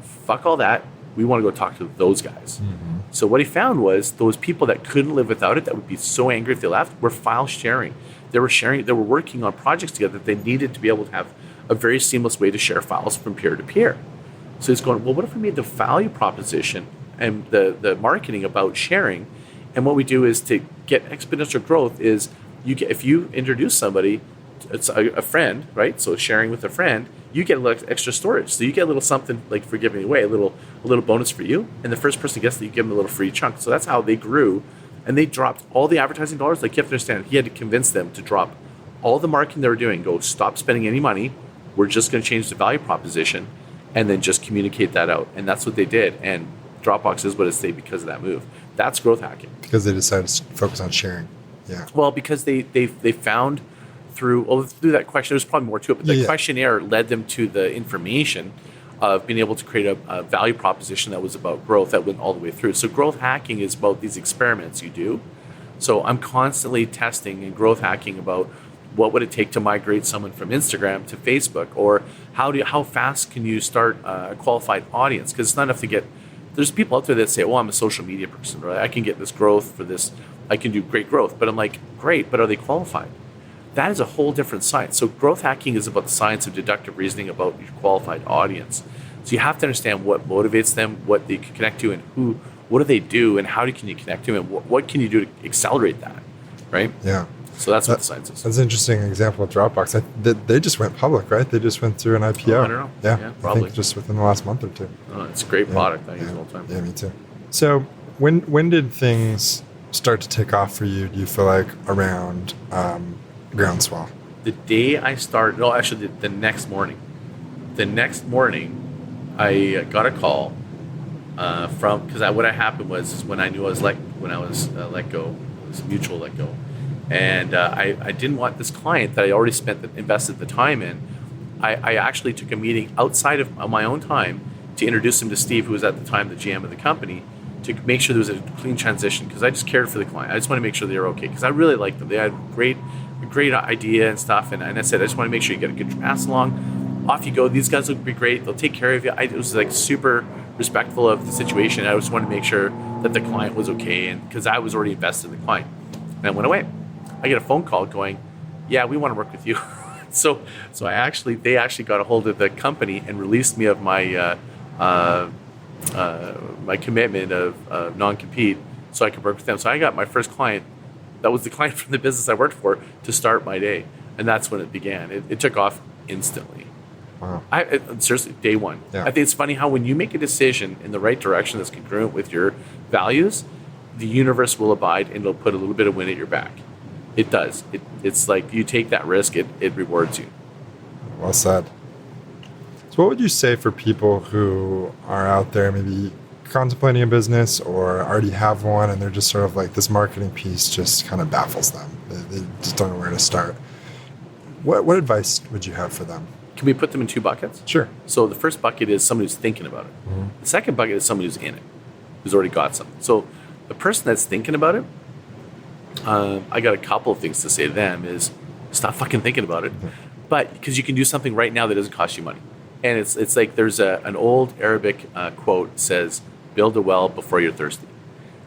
fuck all that. We want to go talk to those guys. Mm-hmm. So what he found was those people that couldn't live without it, that would be so angry if they left, were file sharing. They were working on projects together that they needed to be able to have a very seamless way to share files from peer to peer. So he's going, well, what if we made the value proposition and the marketing about sharing? And what we do is to get exponential growth is if you introduce somebody, it's a friend, right? So sharing with a friend, you get a little extra storage. So you get a little something like for giving away, a little bonus for you. And the first person gets that, you give them a little free chunk. So that's how they grew. And they dropped all the advertising dollars. Like you have to understand, he had to convince them to drop all the marketing they were doing, go stop spending any money. We're just going to change the value proposition and then just communicate that out. And that's what they did. And Dropbox is what it stayed because of that move. That's growth hacking. Because they decided to focus on sharing. Yeah. Well, because they found through that question, there's probably more to it, but the questionnaire led them to the information of being able to create a value proposition that was about growth that went all the way through. So growth hacking is about these experiments you do. So I'm constantly testing and growth hacking about what would it take to migrate someone from Instagram to Facebook, or how fast can you start a qualified audience? Because it's not enough to get. There's people out there that say, "Oh, I'm a social media person, right? I can get this growth for this. I can do great growth." But I'm like, great, but are they qualified? That is a whole different science. So growth hacking is about the science of deductive reasoning about your qualified audience. So you have to understand what motivates them, what they can connect to, and what do they do, and how can you connect to them, and what can you do to accelerate that, right? Yeah. So that's what the science is. That's an interesting example of Dropbox. They just went public, right? They just went through an IPO. Oh, I don't know. Yeah, probably. I think just within the last month or two. Oh, it's a great product. I use it all the time. Yeah, me too. So when did things start to take off for you, do you feel like, around Groundswell? The day I started, no, actually the next morning. The next morning, I got a call from, because what had happened was when I knew I was let go, it was mutual let go. And I didn't want this client that I already invested the time in. I actually took a meeting outside of my own time to introduce him to Steve, who was at the time the GM of the company, to make sure there was a clean transition, because I just cared for the client. I just want to make sure they were okay, because I really liked them. They had a great idea and stuff. And I said, I just want to make sure you get a good pass along. Off you go. These guys will be great. They'll take care of you. I was like super respectful of the situation. I just wanted to make sure that the client was okay, and because I was already invested in the client. And I went away. I get a phone call going, yeah, we want to work with you. so they actually got a hold of the company and released me of my my commitment of non-compete, so I could work with them. So I got my first client. That was the client from the business I worked for to start my day, and that's when it began. It took off instantly. Wow. Seriously, day one. Yeah. I think it's funny how when you make a decision in the right direction that's congruent with your values, the universe will abide and it'll put a little bit of wind at your back. It does. It's like you take that risk, it rewards you. Well said. So what would you say for people who are out there maybe contemplating a business or already have one, and they're just sort of like, this marketing piece just kind of baffles them. They just don't know where to start. What advice would you have for them? Can we put them in two buckets? Sure. So the first bucket is somebody who's thinking about it. Mm-hmm. The second bucket is somebody who's in it, who's already got something. So the person that's thinking about it, I got a couple of things to say to them is stop fucking thinking about it. Mm-hmm. But because you can do something right now that doesn't cost you money. And it's like there's an old Arabic quote says, build a well before you're thirsty.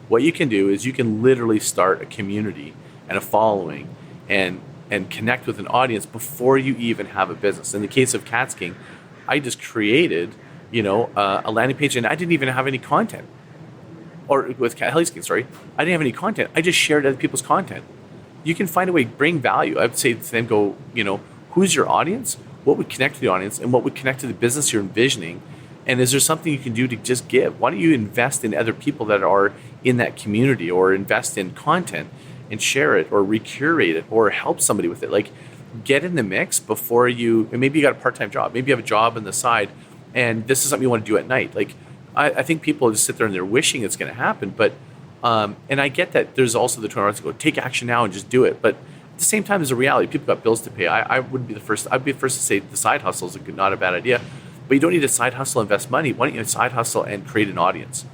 What you can do is you can literally start a community and a following and connect with an audience before you even have a business. In the case of Cats King, I just created, a landing page, and I didn't even have any content. Or with Helly's King, sorry, I didn't have any content. I just shared other people's content. You can find a way to bring value. I would say to them, go, who's your audience? What would connect to the audience, and what would connect to the business you're envisioning? And is there something you can do to just give? Why don't you invest in other people that are in that community, or invest in content and share it, or recurate it, or help somebody with it? Like, get in the mix before and maybe you got a part-time job. Maybe you have a job on the side, and this is something you want to do at night. Like, I think people just sit there and they're wishing it's going to happen. But, and I get that there's also the turnaround to go, take action now and just do it. But at the same time, there's a reality. People got bills to pay. I'd be the first to say the side hustle is not a bad idea. But you don't need a side hustle, invest money. Why don't you side hustle and create an audience?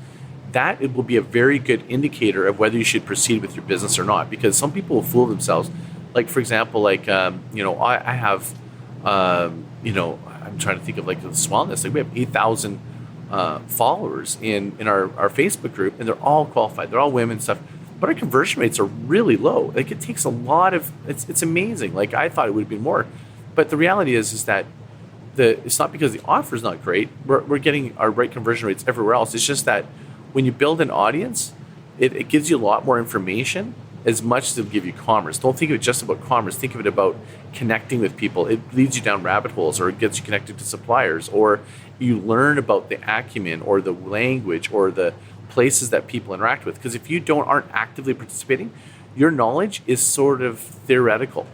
That it will be a very good indicator of whether you should proceed with your business or not. Because some people will fool themselves. Like, for example, I have, I'm trying to think of like the Swellness. Like, we have 8,000 followers in our Facebook group, and they're all qualified. They're all women and stuff. But our conversion rates are really low. Like, it takes a lot of, it's amazing. Like, I thought it would be more. But the reality is that it's not because the offer is not great. We're getting our right conversion rates everywhere else. It's just that when you build an audience, it gives you a lot more information as much as it'll give you commerce. Don't think of it just about commerce. Think of it about connecting with people. It leads you down rabbit holes, or it gets you connected to suppliers, or you learn about the acumen or the language or the places that people interact with. Because if you aren't actively participating, your knowledge is sort of theoretical.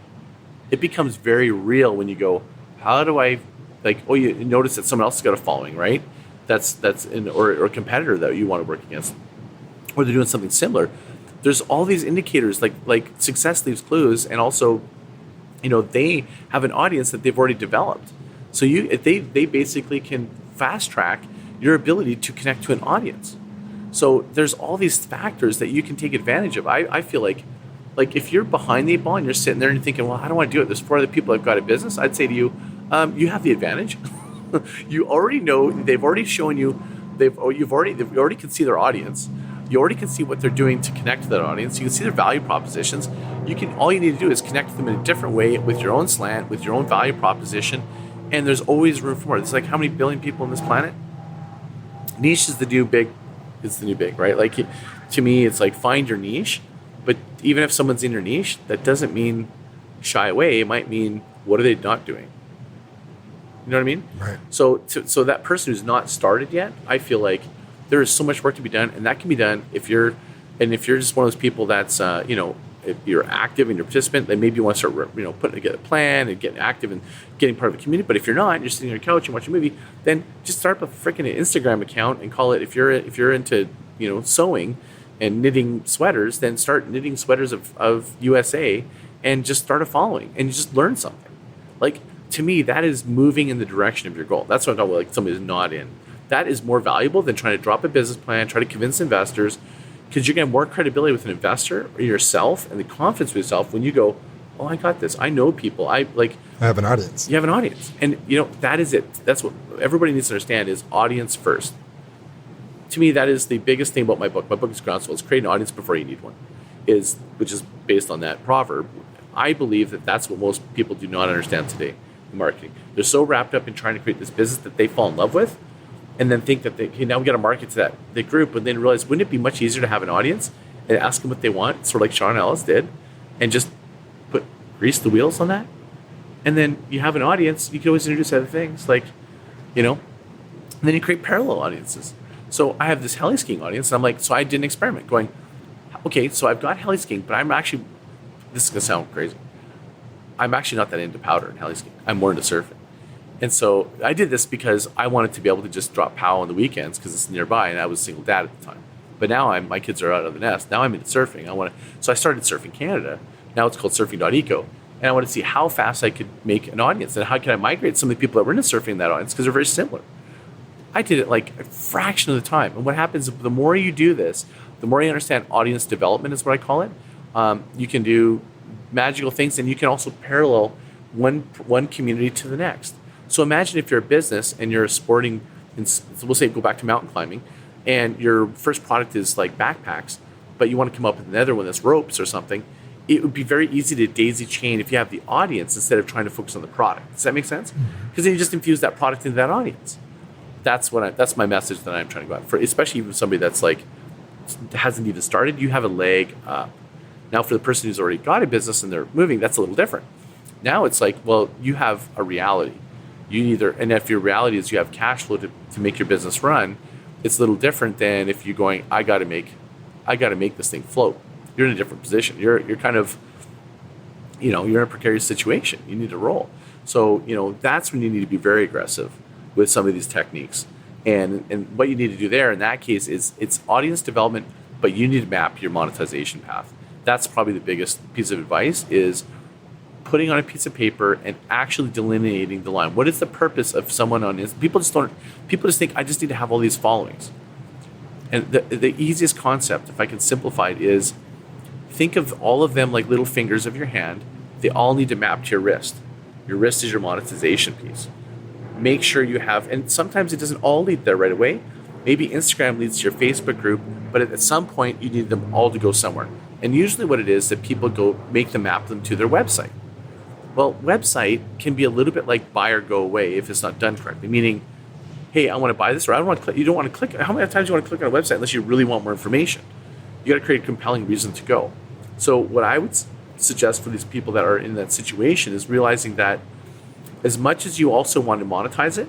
it becomes very real when you go, how do I, like, oh, you notice that someone else has got a following, right? Or a competitor that you want to work against, or they're doing something similar. There's all these indicators, like success leaves clues, and also, they have an audience that they've already developed. So they basically can fast track your ability to connect to an audience. So there's all these factors that you can take advantage of. I feel like if you're behind the eight ball and you're sitting there and you're thinking, well, I don't want to do it, there's 4 other people I've got a business, I'd say to you, you have the advantage. You already know, they've already shown you, you already can see their audience. You already can see what they're doing to connect to that audience. You can see their value propositions. All you need to do is connect to them in a different way with your own slant, with your own value proposition. And there's always room for more. It's like, how many billion people on this planet? Niche is the new big. It's the new big, right? Like, to me, it's like, find your niche. But even if someone's in your niche, that doesn't mean shy away. It might mean, what are they not doing? You know what I mean? Right. So that person who's not started yet, I feel like there is so much work to be done, and that can be done if you're just one of those people that's if you're active and you're a participant, then maybe you want to start putting together a plan and getting active and getting part of the community. But if you're not, and you're sitting on your couch and watching a movie, then just start up a freaking Instagram account and call it, if you're into sewing and knitting sweaters, then start knitting sweaters of USA and just start a following, and you just learn something. Like, to me, that is moving in the direction of your goal. That's what I'm talking about, like somebody who's not in. That is more valuable than trying to drop a business plan, try to convince investors, because you're going to have more credibility with an investor or yourself and the confidence with yourself when you go, oh, I got this. I know people. I have an audience. You have an audience. And, that is it. That's what everybody needs to understand is audience first. To me, that is the biggest thing about my book. My book is Groundswell. It's create an audience before you need one, which is based on that proverb. I believe that that's what most people do not understand today in marketing. They're so wrapped up in trying to create this business that they fall in love with, and then think that now we got to market to the group, and then realize, wouldn't it be much easier to have an audience and ask them what they want, sort of like Sean Ellis did, and just grease the wheels on that? And then you have an audience, you can always introduce other things, like, and then you create parallel audiences. So I have this heli skiing audience, and I'm like, so I did an experiment going, okay, so I've got heli skiing, but I'm actually, this is going to sound crazy, I'm actually not that into powder and heli skiing. I'm more into surfing. And so I did this because I wanted to be able to just drop POW on the weekends because it's nearby, and I was a single dad at the time. But now my kids are out of the nest. Now I'm into surfing. So I started Surfing Canada. Now it's called surfing.eco. And I wanted to see how fast I could make an audience and how can I migrate some of the people that were into surfing in that audience, because they're very similar. I did it like a fraction of the time. And what happens, the more you do this, the more you understand audience development is what I call it. You can do magical things, and you can also parallel one community to the next. So imagine if you're a business and you're sporting, we'll say go back to mountain climbing, and your first product is like backpacks, but you want to come up with another one that's ropes or something. It would be very easy to daisy chain if you have the audience instead of trying to focus on the product. Does that make sense? Because then you just infuse that product into that audience. That's my message that I'm trying to go out for, especially even somebody that's like hasn't even started. You have a leg up. Now, for the person who's already got a business and they're moving, that's a little different. Now it's like, well, you have a reality. And if your reality is you have cash flow to make your business run, it's a little different than if you're going, I got to make this thing float. You're in a different position. You're kind of, you're in a precarious situation. You need to roll. So, that's when you need to be very aggressive with some of these techniques. And what you need to do there in that case is it's audience development, but you need to map your monetization path. That's probably the biggest piece of advice, is putting on a piece of paper and actually delineating the line. What is the purpose of someone on this? People just think, I just need to have all these followings. And the easiest concept, if I can simplify it, is think of all of them like little fingers of your hand. They all need to map to your wrist. Your wrist is your monetization piece. Make sure you have, and sometimes it doesn't all lead there right away. Maybe Instagram leads to your Facebook group, but at some point you need them all to go somewhere. And usually what it is that people go map them to their website. Well, website can be a little bit like buy or go away if it's not done correctly. Meaning, hey, I want to buy this, or I don't want to click. You don't want to click. How many times do you want to click on a website unless you really want more information? You got to create a compelling reason to go. So what I would suggest for these people that are in that situation is realizing that as much as you also want to monetize it,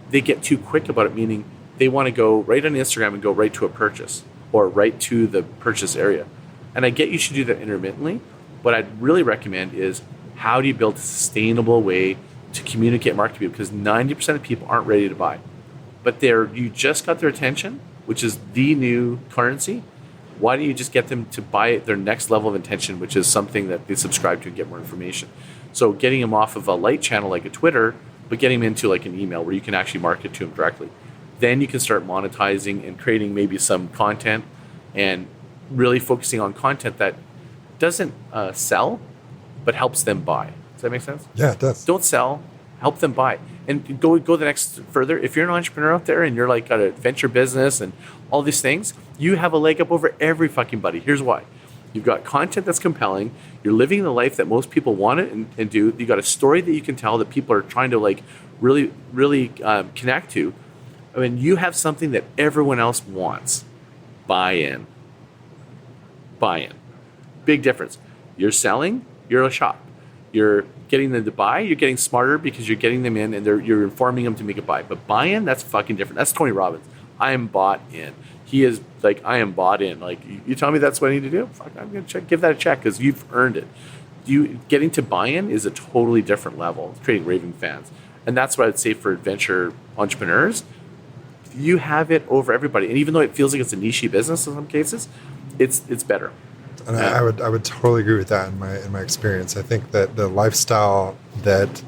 they get too quick about it, meaning they want to go right on Instagram and go right to a purchase or right to the purchase area. And I get you should do that intermittently. What I'd really recommend is How do you build a sustainable way to communicate and market to people? Because 90% of people aren't ready to buy. But you just got their attention, which is the new currency. Why don't you just get them to buy their next level of intention, which is something that they subscribe to and get more information? So getting them off of a light channel like a Twitter, but getting them into like an email where you can actually market to them directly. Then you can start monetizing and creating maybe some content and really focusing on content that doesn't sell, but helps them buy. Does that make sense? Yeah, it does. Don't sell, help them buy. And go the next further. If you're an entrepreneur out there and you're like got a venture business and all these things, you have a leg up over every fucking buddy. Here's why. You've got content that's compelling. You're living the life that most people want it and do. You got a story that you can tell that people are trying to like really connect to. I mean, you have something that everyone else wants. Buy-in. Big difference. You're selling, you're a shop. You're getting them to buy, you're getting smarter because you're getting them in and you're informing them to make a buy. But buy-in, that's fucking different. That's Tony Robbins. I am bought in. He is like, I am bought in. Like, you tell me that's what I need to do? Fuck, I'm going to give that a check because you've earned it. Getting to buy-in is a totally different level. It's creating raving fans. And that's what I'd say for adventure entrepreneurs. You have it over everybody. And even though it feels like it's a niche business in some cases, it's better. And I would totally agree with that in my experience. I think that the lifestyle that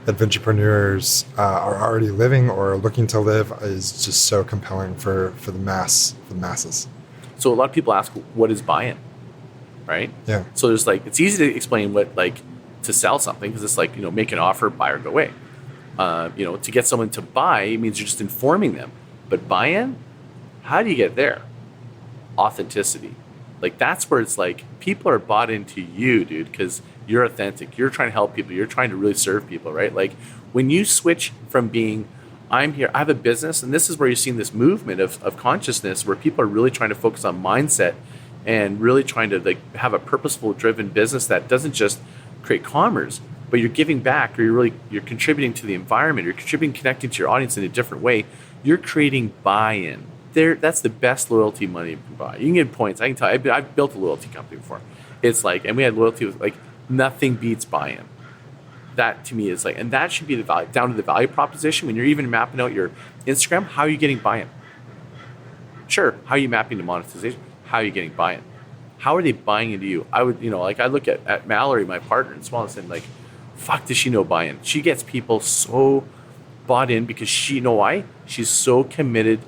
adventurepreneurs are already living or looking to live is just so compelling for the masses. So a lot of people ask, what is buy-in, right? Yeah. So there's like, it's easy to explain what like to sell something because it's like, make an offer, buy or go away. To get someone to buy, it means you're just informing them. But buy-in, how do you get there? Authenticity. Like that's where it's like people are bought into you, dude, because you're authentic. You're trying to help people. You're trying to really serve people, right? Like when you switch from being, I'm here, I have a business, and this is where you're seeing this movement of consciousness where people are really trying to focus on mindset and really trying to like have a purposeful driven business that doesn't just create commerce, but you're giving back, or you're contributing to the environment, you're connecting to your audience in a different way. You're creating buy-in. That's the best loyalty money you can buy. You can get points. I can tell you, I've built a loyalty company before. It's like, and we had loyalty with like nothing beats buy-in. That to me is like, and that should be the value, down to the value proposition. When you're even mapping out your Instagram, how are you getting buy-in? Sure, how are you mapping to monetization? How are you getting buy-in? How are they buying into you? I would, like I look at Mallory, my partner in Swellness, and like, fuck, does she know buy-in? She gets people so bought in because she, why? She's so committed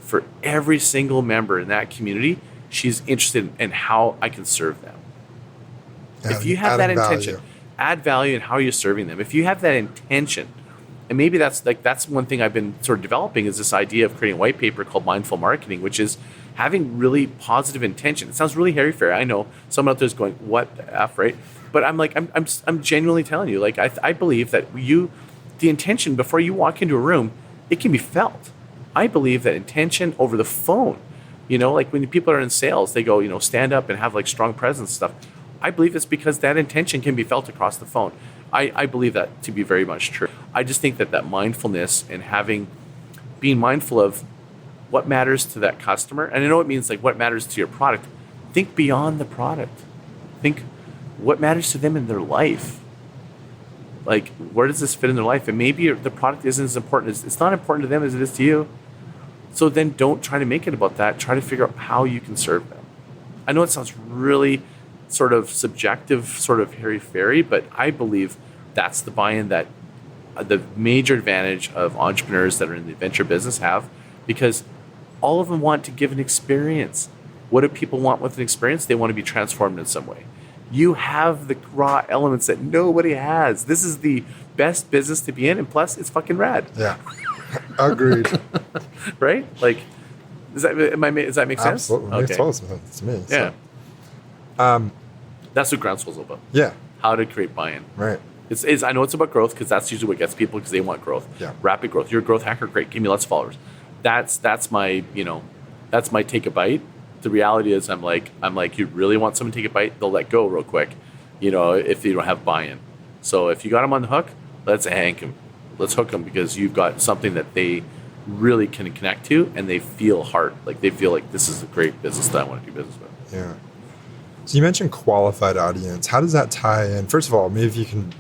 for every single member in that community. She's interested in how I can serve them. If you have that intention, add value in how you're serving them. If you have that intention, and maybe that's one thing I've been sort of developing is this idea of creating a white paper called mindful marketing, which is having really positive intention. It sounds really hairy-fairy. I know someone out there is going, what the F, right? But I'm like, I'm genuinely telling you, like, I believe that the intention before you walk into a room, it can be felt. I believe that intention over the phone, like when people are in sales, they go, stand up and have like strong presence stuff. I believe it's because that intention can be felt across the phone. I believe that to be very much true. I just think that mindfulness and being mindful of what matters to that customer, and I know it means like what matters to your product. Think beyond the product. Think what matters to them in their life. Like, where does this fit in their life? And maybe the product isn't as important it's not important to them as it is to you. So then don't try to make it about that. Try to figure out how you can serve them. I know it sounds really sort of subjective, sort of hairy-fairy, but I believe that's the buy-in that the major advantage of entrepreneurs that are in the adventure business have, because all of them want to give an experience. What do people want with an experience? They want to be transformed in some way. You have the raw elements that nobody has. This is the best business to be in, and plus, it's fucking rad. Yeah, agreed. Right? Like, does that make sense? Absolutely, makes total sense to me. Yeah. So. That's what Groundswell's about. Yeah. How to create buy-in. Right. I know it's about growth because that's usually what gets people because they want growth. Yeah. Rapid growth. You're a growth hacker, great. Give me lots of followers. That's my take a bite. The reality is I'm like, you really want someone to take a bite, they'll let go real quick, if you don't have buy-in. So if you got them on the hook, let's hook them because you've got something that they really can connect to and they feel heart. Like they feel like this is a great business that I want to do business with. Yeah. So you mentioned qualified audience. How does that tie in? First of all, maybe if you can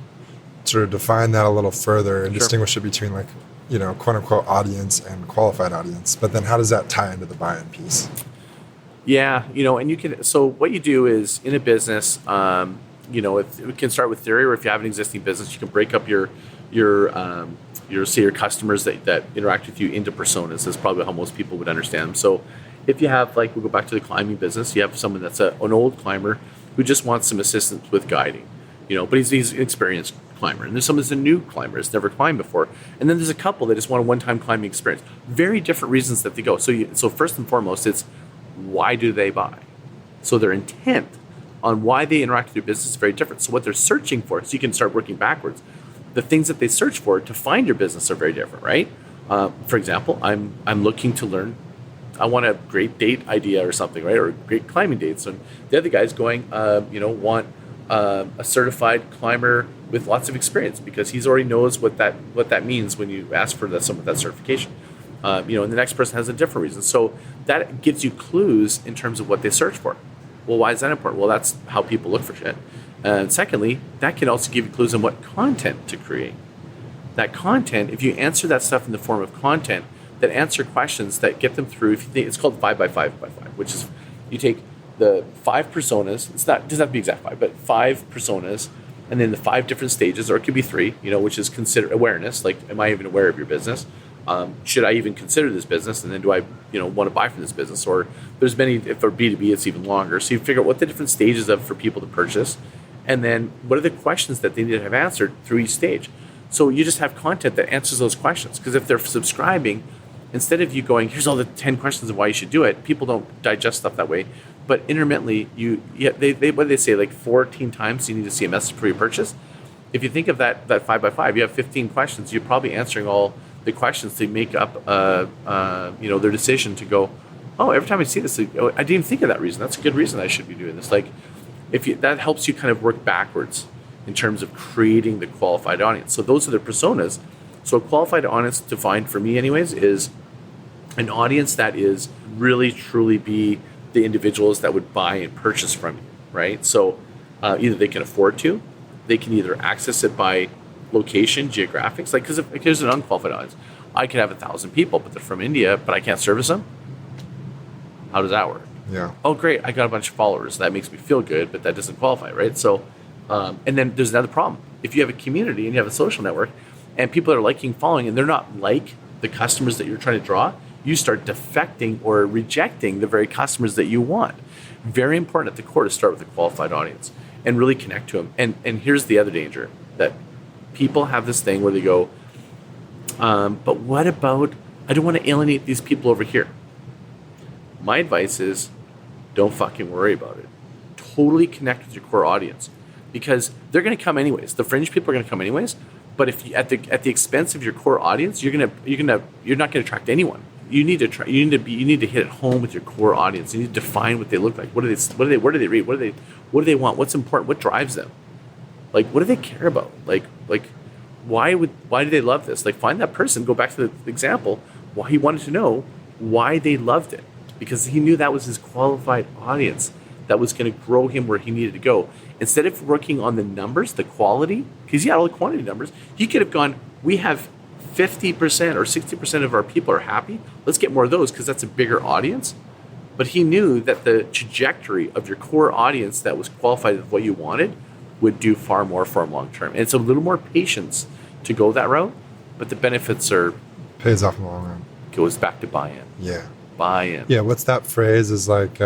sort of define that a little further and distinguish it between like, quote unquote audience and qualified audience. But then how does that tie into the buy-in piece? Yeah, and you can, so what you do is in a business, if we can start with theory, or if you have an existing business, you can break up your customers that interact with you into personas. That's probably how most people would understand them. So if you have, like, we'll go back to the climbing business, you have someone that's an old climber who just wants some assistance with guiding, but he's an experienced climber. And there's someone that's a new climber, has never climbed before. And then there's a couple that just want a one-time climbing experience. Very different reasons that they go. So first and foremost, it's why do they buy? So their intent on why they interact with your business is very different. So what they're searching for, so you can start working backwards. The things that they search for to find your business are very different, right? For example, I'm looking to learn. I want a great date idea or something, right? Or a great climbing date. So the other guy's going, want a certified climber with lots of experience, because he's already knows what that means when you ask for someone with that certification. And the next person has a different reason. So that gives you clues in terms of what they search for. Well, why is that important? Well, that's how people look for shit. And secondly, that can also give you clues on what content to create. That content, if you answer that stuff in the form of content that answer questions that get them through, if you think, it's called 5 by 5 by 5, which is you take the 5 personas. It doesn't have to be exact 5, but 5 personas, and then the 5 different stages, or it could be 3, which is consider awareness. Like, am I even aware of your business? Should I even consider this business? And then do I, want to buy from this business? Or there's many, if for B2B, it's even longer. So you figure out what the different stages of for people to purchase. And then what are the questions that they need to have answered through each stage? So you just have content that answers those questions. Because if they're subscribing, instead of you going, here's all the 10 questions of why you should do it, people don't digest stuff that way. But intermittently, what do they say, like 14 times you need to see a message before you purchase? If you think of that 5 by 5, you have 15 questions. You're probably answering all the questions to make up, their decision to go, oh, every time I see this, I didn't even think of that reason. That's a good reason I should be doing this. Like, that helps you kind of work backwards in terms of creating the qualified audience. So those are the personas. So a qualified audience, defined for me anyways, is an audience that is really truly be the individuals that would buy and purchase from you, right? So either they can afford to, they can either access it by location, geographics, like, because if there's an unqualified audience, I could have 1,000 people, but they're from India, but I can't service them. How does that work? Yeah. Oh, great, I got a bunch of followers. That makes me feel good, but that doesn't qualify, right? So, and then there's another problem. If you have a community and you have a social network, and people are liking, following, and they're not like the customers that you're trying to draw, you start defecting or rejecting the very customers that you want. Very important at the core to start with a qualified audience and really connect to them. And here's the other danger, that people have this thing where they go, but what about, I don't want to alienate these people over here. My advice is, don't fucking worry about it. Totally connect with your core audience, because they're going to come anyways. The fringe people are going to come anyways. But if you, at the expense of your core audience, you're not going to attract anyone. You need to hit it home with your core audience. You need to define what they look like. Where do they read? What do they want? What's important? What drives them? Like, what do they care about? Like why do they love this? Like, find that person. Go back to the example. Why he wanted to know why they loved it, because he knew that was his qualified audience that was going to grow him where he needed to go. Instead of working on the numbers, the quality, because he had all the quantity numbers, he could have gone, we have 50% or 60% of our people are happy. Let's get more of those, because that's a bigger audience. But he knew that the trajectory of your core audience that was qualified with what you wanted would do far more for him long term. And it's a little more patience to go that route, but the benefits pays off in the long run. Goes back to buy-in. Yeah. Buy-in. Yeah, what's that phrase is like,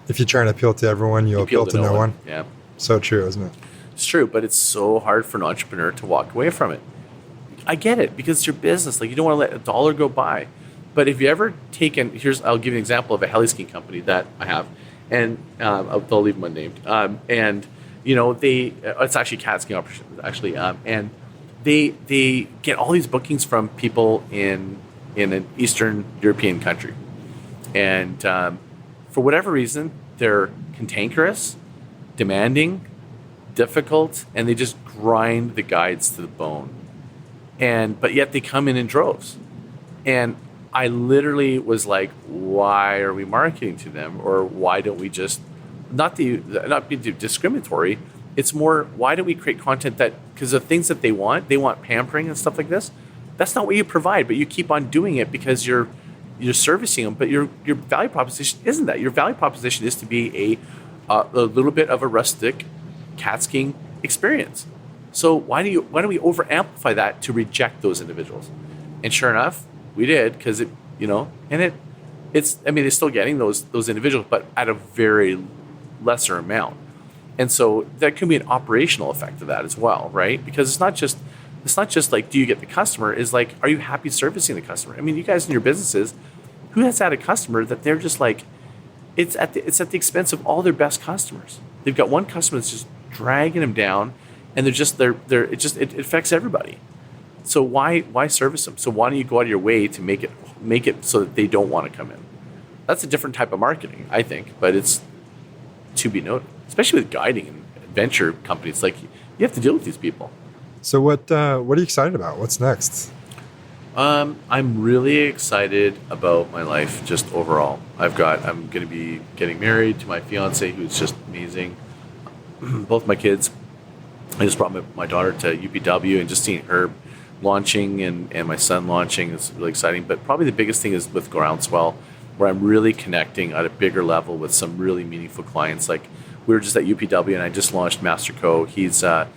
if you try and appeal to everyone, you'll appeal to no one. Yeah. So true, isn't it? It's true, but it's so hard for an entrepreneur to walk away from it. I get it, because it's your business. Like, you don't want to let a dollar go by. But if you ever taken, I'll give you an example of a heli skiing company that I have, and they'll leave them unnamed. It's actually cat skiing operations, actually. And they get all these bookings from people in an Eastern European country. And for whatever reason, they're cantankerous, demanding, difficult, and they just grind the guides to the bone. But yet they come in droves. And I literally was like, why are we marketing to them? Or why don't we just not be discriminatory. It's more, why do we create content that, because the things that they want pampering and stuff like this. That's not what you provide, but you keep on doing it because you're servicing them. But your value proposition isn't that. Your value proposition is to be a little bit of a rustic cat skiing experience. So why do we over amplify that to reject those individuals? And sure enough, we did, because they're still getting those individuals, but at a very lesser amount. And so that could be an operational effect of that as well, right? Because it's not just like, do you get the customer? It's like, are you happy servicing the customer? I mean, you guys in your businesses, who has had a customer that they're just like, it's at the expense of all their best customers. They've got one customer that's just dragging them down, and it affects everybody. So why service them? So why don't you go out of your way to make it so that they don't want to come in? That's a different type of marketing, I think, but it's to be noted, especially with guiding and adventure companies. Like, you have to deal with these people. So what are you excited about? What's next? I'm really excited about my life just overall. I'm going to be getting married to my fiance, who's just amazing. Both my kids. I just brought my daughter to UPW, and just seeing her launching and my son launching is really exciting. But probably the biggest thing is with Groundswell, where I'm really connecting at a bigger level with some really meaningful clients. Like, we were just at UPW, and I just launched Master Co. He's the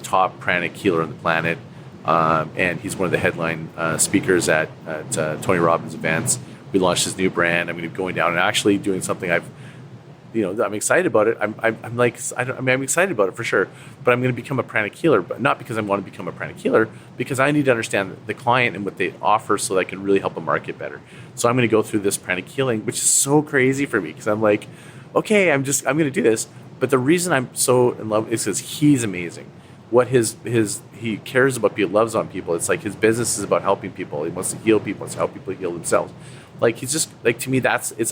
top pranic healer on the planet, and he's one of the headline speakers at Tony Robbins events. We launched his new brand. I'm going to be going down and actually doing something I'm excited about it. I'm excited about it for sure, but I'm going to become a pranic healer, but not because I want to become a pranic healer, because I need to understand the client and what they offer so that I can really help them market better. So I'm going to go through this pranic healing, which is so crazy for me, because I'm like, okay, I'm going to do this. But the reason I'm so in love is because he's amazing. What he cares about people, loves on people. It's like his business is about helping people. He wants to heal people. It's help people heal themselves. Like, he's just like, to me,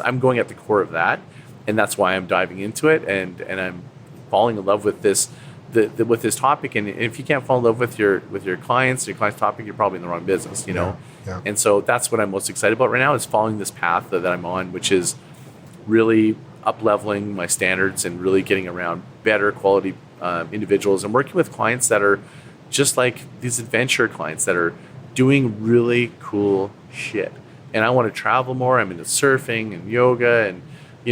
I'm going at the core of that. And that's why I'm diving into it, and I'm falling in love with this topic. And if you can't fall in love with your clients, your client's topic, you're probably in the wrong business, you know. Yeah. And so that's what I'm most excited about right now, is following this path that I'm on, which is really up-leveling my standards and really getting around better quality individuals, and working with clients that are just like these adventure clients that are doing really cool shit. And I want to travel more. I'm into surfing and yoga and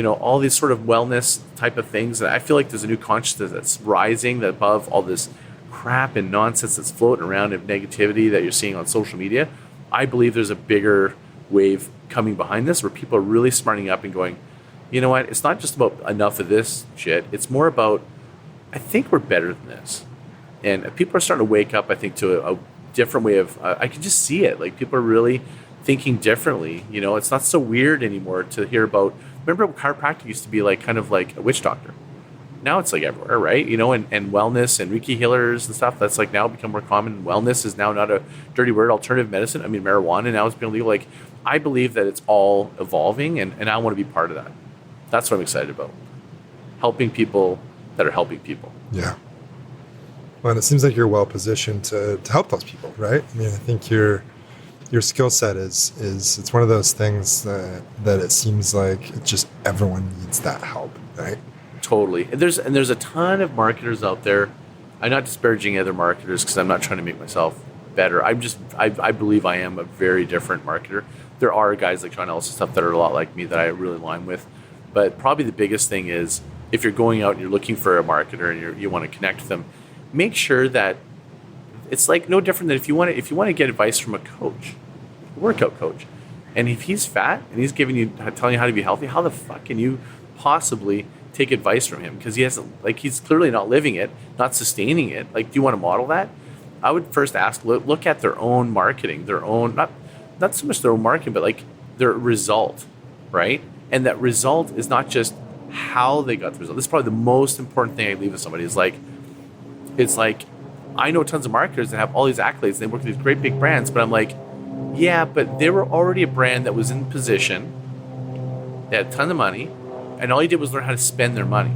all these sort of wellness type of things. And I feel like there's a new consciousness that's rising above all this crap and nonsense that's floating around of negativity that you're seeing on social media. I believe there's a bigger wave coming behind this, where people are really smarting up and going, you know what? It's not just about enough of this shit. It's more about, I think we're better than this. And people are starting to wake up, I think, to a different way of, I can just see it. Like, people are really thinking differently. It's not so weird anymore to hear about. Remember, chiropractic used to be like kind of like a witch doctor. Now it's like everywhere, right? And wellness and Reiki healers and stuff, that's like now become more common. Wellness is now not a dirty word. Alternative medicine, I mean, marijuana now is being legal. Like, I believe that it's all evolving, and I want to be part of that. That's what I'm excited about. Helping people that are helping people. Yeah. Well, and it seems like you're well positioned to help those people, right? I mean, I think your skill set is it's one of those things that it seems like it's just everyone needs that help, right? Totally. And there's a ton of marketers out there. I'm not disparaging other marketers, because I'm not trying to make myself better. I believe I am a very different marketer. There are guys like John Ellis and stuff that are a lot like me that I really align with. But probably the biggest thing is, if you're going out and you're looking for a marketer and you want to connect with them, make sure that it's like no different than if you want to get advice from a coach, a workout coach, and if he's fat and he's telling you how to be healthy, how the fuck can you possibly take advice from him? Because he's clearly not living it, not sustaining it. Like, do you want to model that? I would first ask, look at their own marketing, their own not so much their own marketing, but like their result, right? And that result is not just how they got the result. This is probably the most important thing I leave with somebody. Is like, it's like, I know tons of marketers that have all these accolades and they work with these great big brands, but I'm like, yeah, but they were already a brand that was in position, they had a ton of money, and all you did was learn how to spend their money.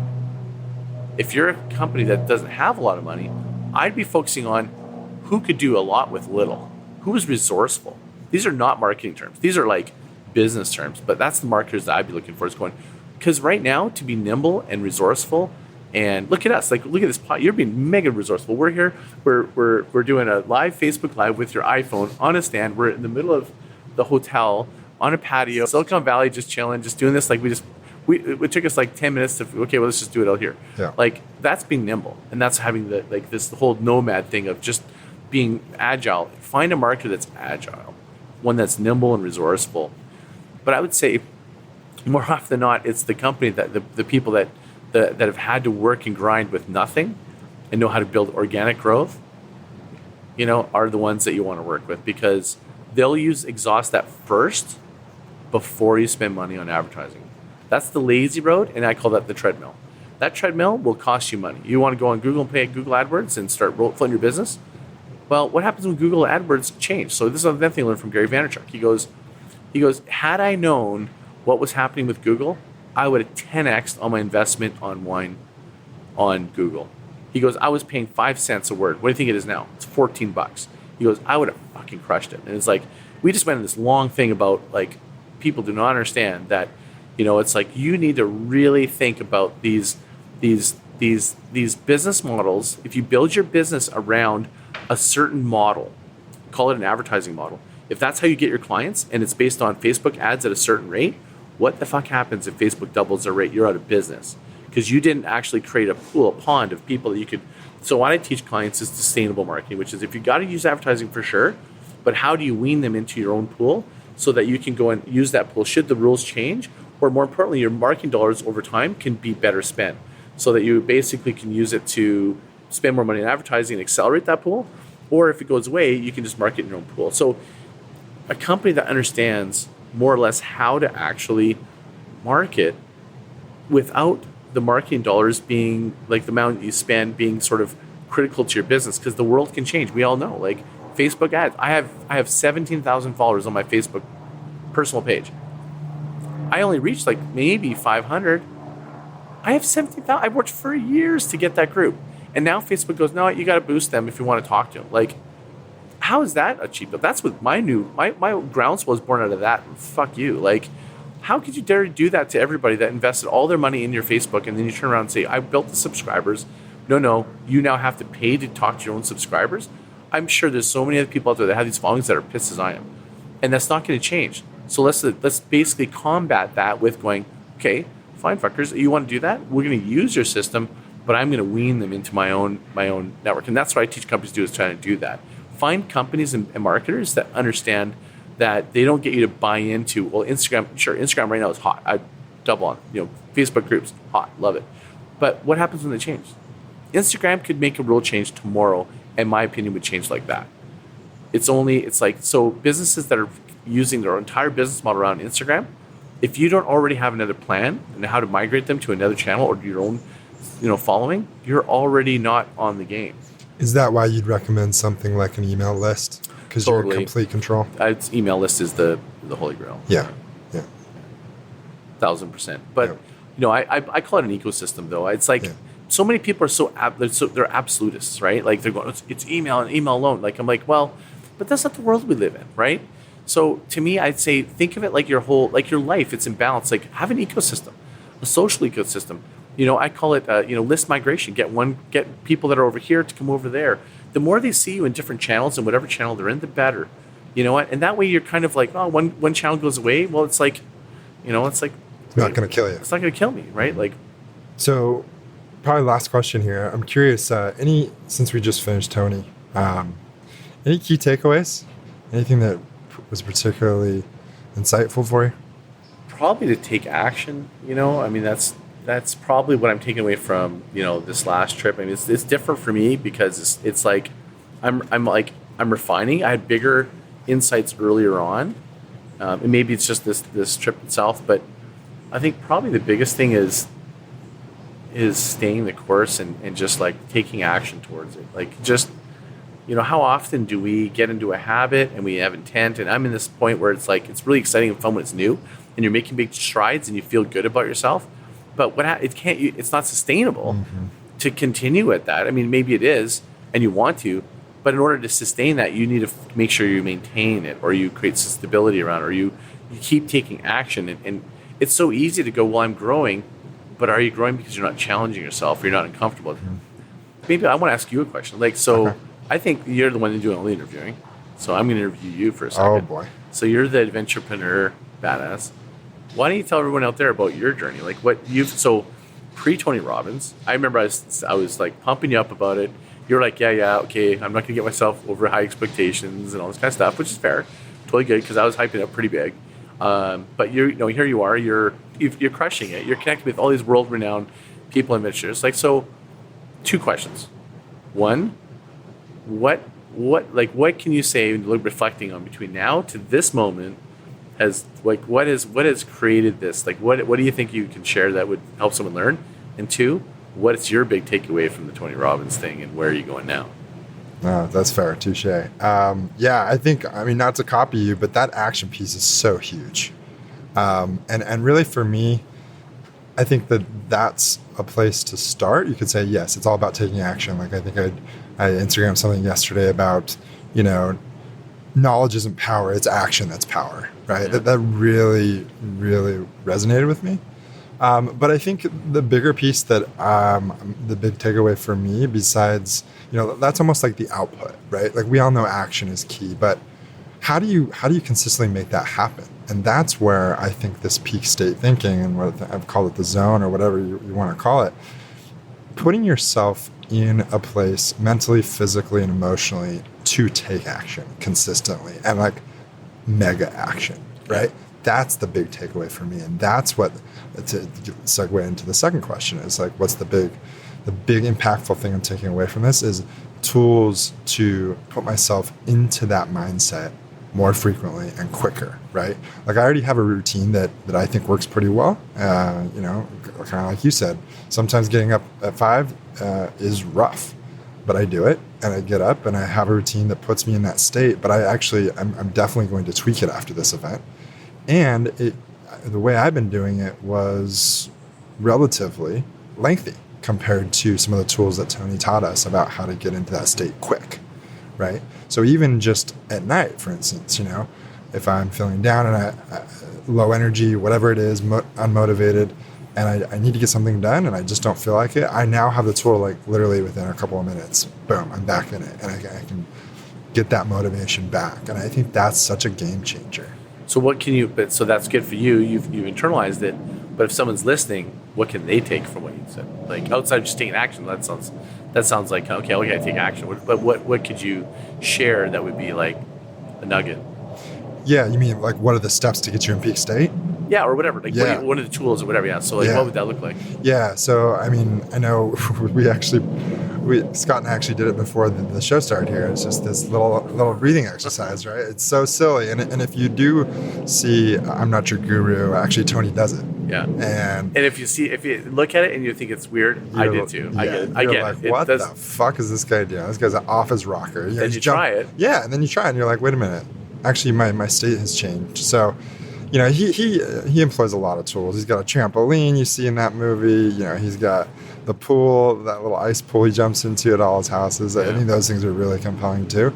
If you're a company that doesn't have a lot of money, I'd be focusing on who could do a lot with little, who is resourceful. These are not marketing terms. These are like business terms, but that's the marketers that I'd be looking for, is going, Because right now, to be nimble and resourceful, and look at us, like look at this pot. You're being mega resourceful. We're here. We're doing a live Facebook Live with your iPhone on a stand. We're in the middle of the hotel on a patio, Silicon Valley, just chilling, just doing this. Like it took us like 10 minutes to okay, well let's just do it out here. Yeah. Like that's being nimble, and that's having the whole nomad thing of just being agile. Find a market that's agile, one that's nimble and resourceful. But I would say more often than not, it's the company that the people that have had to work and grind with nothing and know how to build organic growth, are the ones that you want to work with, because they'll exhaust that first before you spend money on advertising. That's the lazy road, and I call that the treadmill. That treadmill will cost you money. You want to go on Google and pay Google AdWords and start floating your business? Well, what happens when Google AdWords change? So this is another thing I learned from Gary Vaynerchuk. He goes, had I known what was happening with Google, I would have 10x'd on my investment on Google. He goes, I was paying 5 cents a word. What do you think it is now? It's $14. He goes, I would have fucking crushed it. And it's like, we just went on this long thing about like, people do not understand that, it's like you need to really think about these business models. If you build your business around a certain model, call it an advertising model. If that's how you get your clients and it's based on Facebook ads at a certain rate, what the fuck happens if Facebook doubles their rate? You're out of business because you didn't actually create a pond of people that you could. So what I teach clients is sustainable marketing, which is if you got to use advertising for sure, but how do you wean them into your own pool so that you can go and use that pool should the rules change, or more importantly, your marketing dollars over time can be better spent so that you basically can use it to spend more money on advertising and accelerate that pool, or if it goes away, you can just market in your own pool. So a company that understands more or less how to actually market without the marketing dollars being like the amount you spend being sort of critical to your business, because the world can change. We all know, like Facebook ads. I have 17,000 followers on my Facebook personal page. I only reached like maybe 500. I have 17,000. I've worked for years to get that group. And now Facebook goes, no, you got to boost them if you want to talk to them. Like, how is that achieved? That's with my Groundswell was born out of that. Fuck you. Like, how could you dare do that to everybody that invested all their money in your Facebook, and then you turn around and say, I built the subscribers. No, you now have to pay to talk to your own subscribers. I'm sure there's so many other people out there that have these followings that are pissed as I am. And that's not going to change. So let's basically combat that with going, okay, fine fuckers, you want to do that? We're going to use your system, but I'm going to wean them into my own network. And that's what I teach companies to do, is trying to do that. Find companies and marketers that understand that they don't get you to buy into, well, Instagram right now is hot. I double on, Facebook groups, hot, love it. But what happens when they change? Instagram could make a rule change tomorrow, and my opinion would change like that. So businesses that are using their entire business model around Instagram, if you don't already have another plan and how to migrate them to another channel or your own, following, you're already not on the game. Is that why you'd recommend something like an email list? Because you're in complete control? Email list is the holy grail. Yeah. 1,000%. But, I call it an ecosystem, though. It's like so many people are they're absolutists, right? Like they're going, it's email and email alone. Like I'm like, well, but that's not the world we live in, right? So to me, I'd say think of it like your life. It's in balance. Like have an ecosystem, a social ecosystem. I call it list migration. Get people that are over here to come over there. The more they see you in different channels and whatever channel they're in, the better. You know what? And that way you're kind of like, oh, one channel goes away. Well, it's like, it's not going to kill you. It's not going to kill me, right? Like, so probably last question here. I'm curious. Since we just finished Tony, any key takeaways? Anything that was particularly insightful for you? Probably to take action. I mean, that's probably what I'm taking away from this last trip. I mean, it's different for me because it's like I'm refining. I had bigger insights earlier on, and maybe it's just this trip itself. But I think probably the biggest thing is staying the course and just like taking action towards it. Like just how often do we get into a habit and we have intent? And I'm in this point where it's like it's really exciting and fun when it's new, and you're making big strides and you feel good about yourself. But it's not sustainable to continue at that. I mean, maybe it is, and you want to, but in order to sustain that, you need to make sure you maintain it, or you create stability around it, or you keep taking action. And it's so easy to go, well, I'm growing, but are you growing because you're not challenging yourself or you're not uncomfortable? Mm-hmm. Maybe I want to ask you a question. Like, so okay. I think you're the one doing all the interviewing. So I'm going to interview you for a second. Oh, boy. So you're the Adventurepreneur badass. Why don't you tell everyone out there about your journey? Like so pre-Tony Robbins, I remember I was like pumping you up about it. You were like, yeah, okay, I'm not going to get myself over high expectations and all this kind of stuff, which is fair. Totally good, because I was hyping it up pretty big. But here you are, you're crushing it. You're connected with all these world-renowned people and adventurers. Like, so 2 questions. One, what can you say, reflecting on between now to this moment, what has created this? Like, what do you think you can share that would help someone learn? And 2, what's your big takeaway from the Tony Robbins thing, and where are you going now? No, that's fair. Touche. I think, not to copy you, but that action piece is so huge. And really for me, I think that's a place to start. You could say, yes, it's all about taking action. Like, I think I Instagrammed something yesterday about, knowledge isn't power, it's action that's power, right? Yeah. That really, really resonated with me. But I think the bigger piece that the big takeaway for me, besides, that's almost like the output, right? Like, we all know action is key, but how do you consistently make that happen? And that's where I think this peak state thinking, and what I've called it the zone, or whatever you want to call it, putting yourself in a place mentally, physically, and emotionally to take action consistently, and like mega action, right? That's the big takeaway for me. And that's what, to segue into the second question, is like, what's the big impactful thing I'm taking away from this is tools to put myself into that mindset more frequently and quicker, right? Like, I already have a routine that I think works pretty well. Kind of like you said, sometimes getting up at 5 is rough, but I do it, and I get up and I have a routine that puts me in that state. But I'm definitely going to tweak it after this event. And the way I've been doing it was relatively lengthy compared to some of the tools that Tony taught us about how to get into that state quick, right? So even just at night, for instance, if I'm feeling down and I low energy, whatever it is, unmotivated, and I need to get something done and I just don't feel like it, I now have the tool, like, literally within a couple of minutes, boom, I'm back in it, and I can get that motivation back. And I think that's such a game changer. So so that's good for you. You've internalized it. But if someone's listening, what can they take from what you said? Like, outside of just taking action, that sounds like, okay, I take action. But what could you share that would be like a nugget? Yeah, you mean like, what are the steps to get you in peak state? Yeah, or whatever. Like, what are the tools or whatever? Yeah. So what would that look like? Yeah. So I know Scott and I actually did it before the show started here. It's just this little breathing exercise, right? It's so silly. And if you do see, I'm not your guru, actually Tony does it. Yeah. And if you look at it and you think it's weird, I did too. I get it. I get it. What the fuck is this guy doing? This guy's off his rocker. Then you try it. Yeah, and then you try it and you're like, wait a minute. Actually, my state has changed. So, he employs a lot of tools. He's got a trampoline you see in that movie. He's got the pool, that little ice pool he jumps into at all his houses. Yeah. I think those things are really compelling too.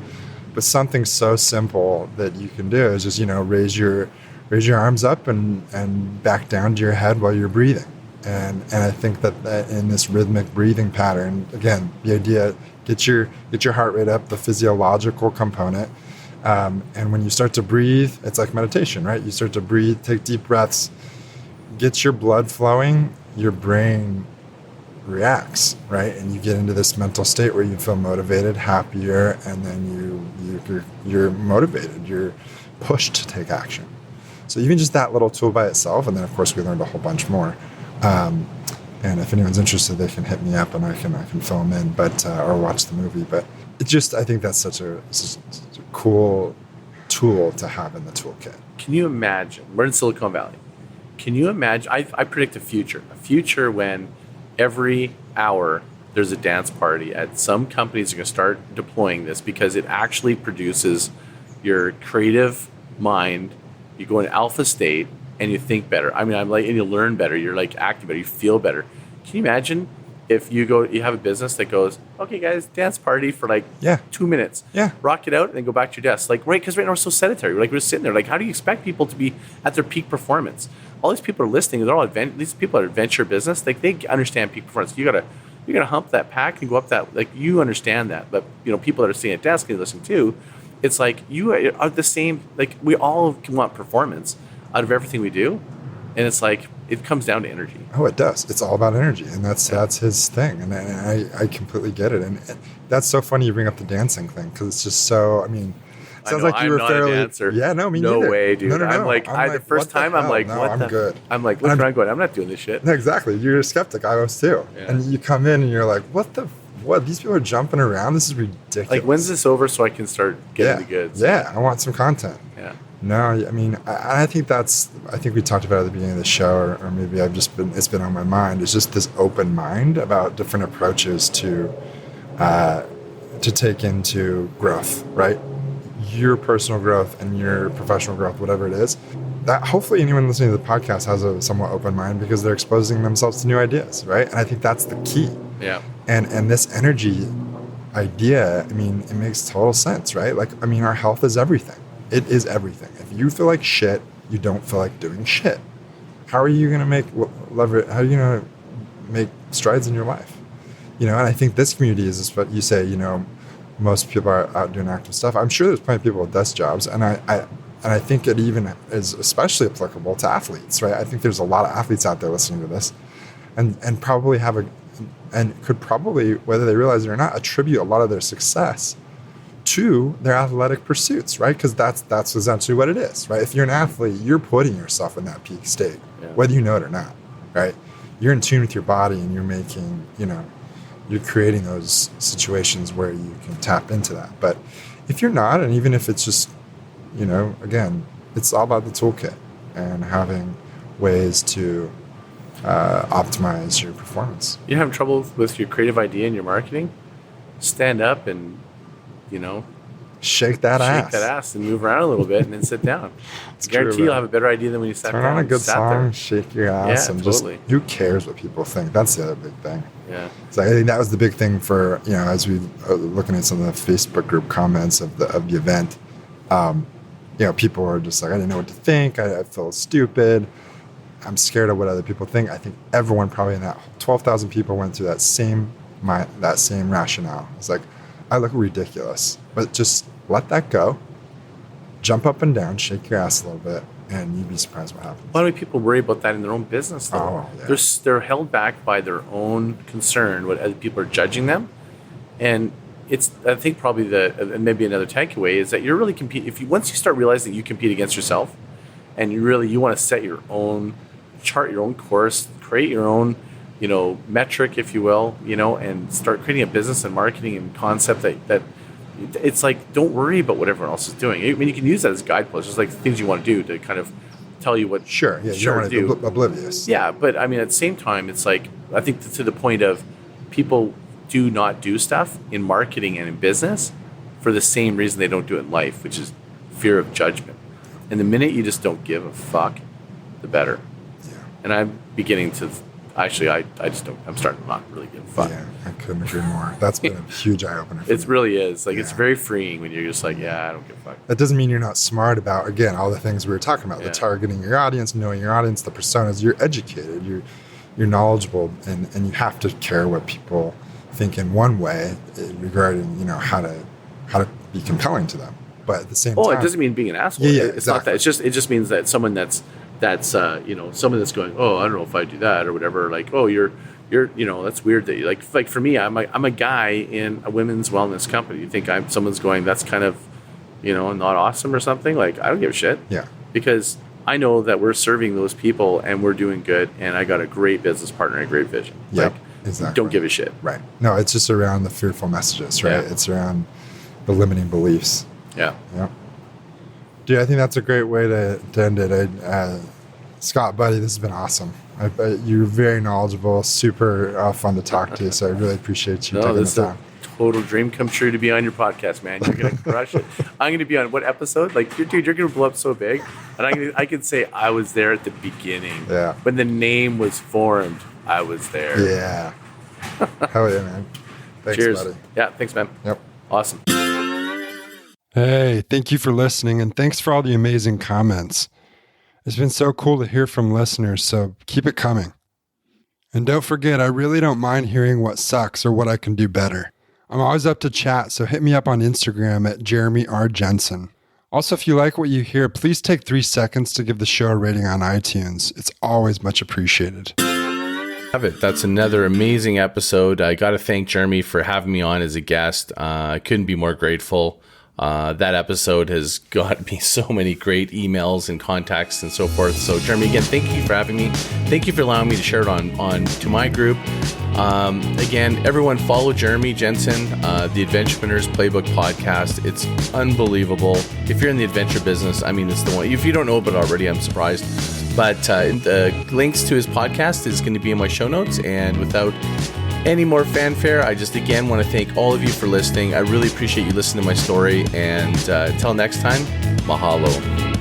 But something so simple that you can do is just, raise your arms up and back down to your head while you're breathing. And I think that in this rhythmic breathing pattern, again, the idea, get your heart rate up, the physiological component. And when you start to breathe, it's like meditation, right? You start to breathe, take deep breaths, get your blood flowing, your brain reacts, right? And you get into this mental state where you feel motivated, happier, and then you're motivated, you're pushed to take action. So even just that little tool by itself, and then of course we learned a whole bunch more. And if anyone's interested, they can hit me up and I can fill them in, or watch the movie. But it just, I think that's such a cool tool to have in the toolkit. Can you imagine? We're in Silicon Valley. Can you imagine? I predict a future when every hour there's a dance party. At some companies are going to start deploying this because it actually produces your creative mind. You go into alpha state and you think better. And you learn better. You're like acting better. You feel better. Can you imagine if you have a business that goes, okay, guys, dance party for 2 minutes. Yeah. Rock it out and then go back to your desk. Because right now we're so sedentary. We're just sitting there. How do you expect people to be at their peak performance? all these people are listening. They're all these people are adventure business. Like they understand peak performance. You gotta hump that pack and go up that. Like you understand that. But people that are sitting at desk and listening too, it's like you are the same. Like we all want performance out of everything we do, and it's like it comes down to energy. Oh, it does. It's all about energy, and that's his thing, and I completely get it. And that's so funny you bring up the dancing thing because it's just so. I mean, it sounds like you were fairly. A dancer. Yeah, no, me no neither. way, dude. No. I'm like the first time I'm like, no, what I'm the? good. I'm like looking around going, I'm not doing this shit. No, exactly. You're a skeptic. I was too. Yeah. And you come in and you're like, what? These people are jumping around. This is ridiculous. Like, when's this over so I can start getting the goods? Yeah, I want some content. Yeah. No, I mean, I think I think we talked about it at the beginning of the show, or maybe it's been on my mind. It's just this open mind about different approaches to take into growth, right? Your personal growth and your professional growth, whatever it is. That hopefully anyone listening to the podcast has a somewhat open mind because they're exposing themselves to new ideas, right? And I think that's the key. Yeah. And this energy idea, I mean, it makes total sense, right? Like, I mean, our health is everything. It is everything. If you feel like shit, you don't feel like doing shit. How are you going to make leverage? How are you going to make strides in your life? And I think this community is what you say, most people are out doing active stuff. I'm sure there's plenty of people with desk jobs. And I think it even is especially applicable to athletes, right? I think there's a lot of athletes out there listening to this and probably could probably, whether they realize it or not, attribute a lot of their success to their athletic pursuits, right? Because that's essentially what it is, right? If you're an athlete, you're putting yourself in that peak state, whether you know it or not, right? You're in tune with your body and you're making, you're creating those situations where you can tap into that. But if you're not, and even if it's just, again, it's all about the toolkit and having ways to optimize your performance. You're having trouble with your creative idea and your marketing? Stand up and, shake that ass and move around a little bit and then sit down. I guarantee you'll have a better idea than when you sat down. Turn on a good song, shake your ass, and totally. Just who cares what people think? That's the other big thing. Yeah. So I think that was the big thing for, as we are looking at some of the Facebook group comments of the event. People were just like, I didn't know what to think. I feel stupid. I'm scared of what other people think. I think everyone probably in that 12,000 people went through that same rationale. It's like, I look ridiculous, but just let that go. Jump up and down, shake your ass a little bit, and you'd be surprised what happens. A lot of people worry about that in their own business, though. Oh, yeah. They're held back by their own concern, what other people are judging them. And I think probably and maybe another takeaway is that you're really once you start realizing that you compete against yourself, and you want to set your own chart, your own course, create your own, metric, if you will, and start creating a business and marketing and concept that it's like, don't worry about what everyone else is doing. I mean, you can use that as guideposts, just like things you want to do to kind of tell you what. Sure, yeah, you don't want to be oblivious. Yeah, but I mean, at the same time, it's like, I think to the point of people do not do stuff in marketing and in business for the same reason they don't do it in life, which is fear of judgment. And the minute you just don't give a fuck, the better. Yeah. And I'm beginning to, actually, I just don't, I'm starting to not really give a fuck. Yeah, I couldn't agree more. That's been a huge eye-opener for me. It really is. Like, it's very freeing when you're just like, I don't give a fuck. That doesn't mean you're not smart about, again, all the things we were talking about, the targeting your audience, knowing your audience, the personas. You're educated, you're knowledgeable, and you have to care what people think in one way regarding, how to be compelling to them. But at the same time, it doesn't mean being an asshole. Yeah, it's not that. It just means that someone that's someone that's going, I don't know if I do that or whatever. Like, you're that's weird that you like for me, I'm a guy in a women's wellness company. You think someone's going, that's kind of, not awesome or something. Like, I don't give a shit. Yeah. Because I know that we're serving those people and we're doing good, and I got a great business partner and a great vision. Yep. Like, exactly. Don't give a shit. Right. No, it's just around the fearful messages, right? Yeah. It's around the limiting beliefs. Yeah. Yeah. Dude, I think that's a great way to end it. Scott, buddy, this has been awesome. You're very knowledgeable, super fun to talk to, so I really appreciate you taking the time. Total dream come true to be on your podcast, man. You're going to crush it. I'm going to be on what episode? Like, dude, you're going to blow up so big. And I can say I was there at the beginning. Yeah. When the name was formed, I was there. Yeah. Hell yeah, man. Thanks, Cheers. buddy. Yeah, thanks, man. Yep. Awesome. Hey, thank you for listening, and thanks for all the amazing comments. It's been so cool to hear from listeners, so keep it coming. And don't forget, I really don't mind hearing what sucks or what I can do better. I'm always up to chat, so hit me up on Instagram at Jeremy R. Jensen. Also, if you like what you hear, please take 3 seconds to give the show a rating on iTunes. It's always much appreciated. That's another amazing episode. I got to thank Jeremy for having me on as a guest. I couldn't be more grateful. That episode has got me so many great emails and contacts and so forth. So Jeremy, again, thank you for having me. Thank you for allowing me to share it on to my group. Again, everyone follow Jeremy Jensen, the Adventurepreneurs Playbook podcast. It's unbelievable. If you're in the adventure business, I mean, it's the one. If you don't know about it already, I'm surprised. But the links to his podcast is going to be in my show notes. And without any more fanfare, I just again want to thank all of you for listening. I really appreciate you listening to my story. And until next time, mahalo.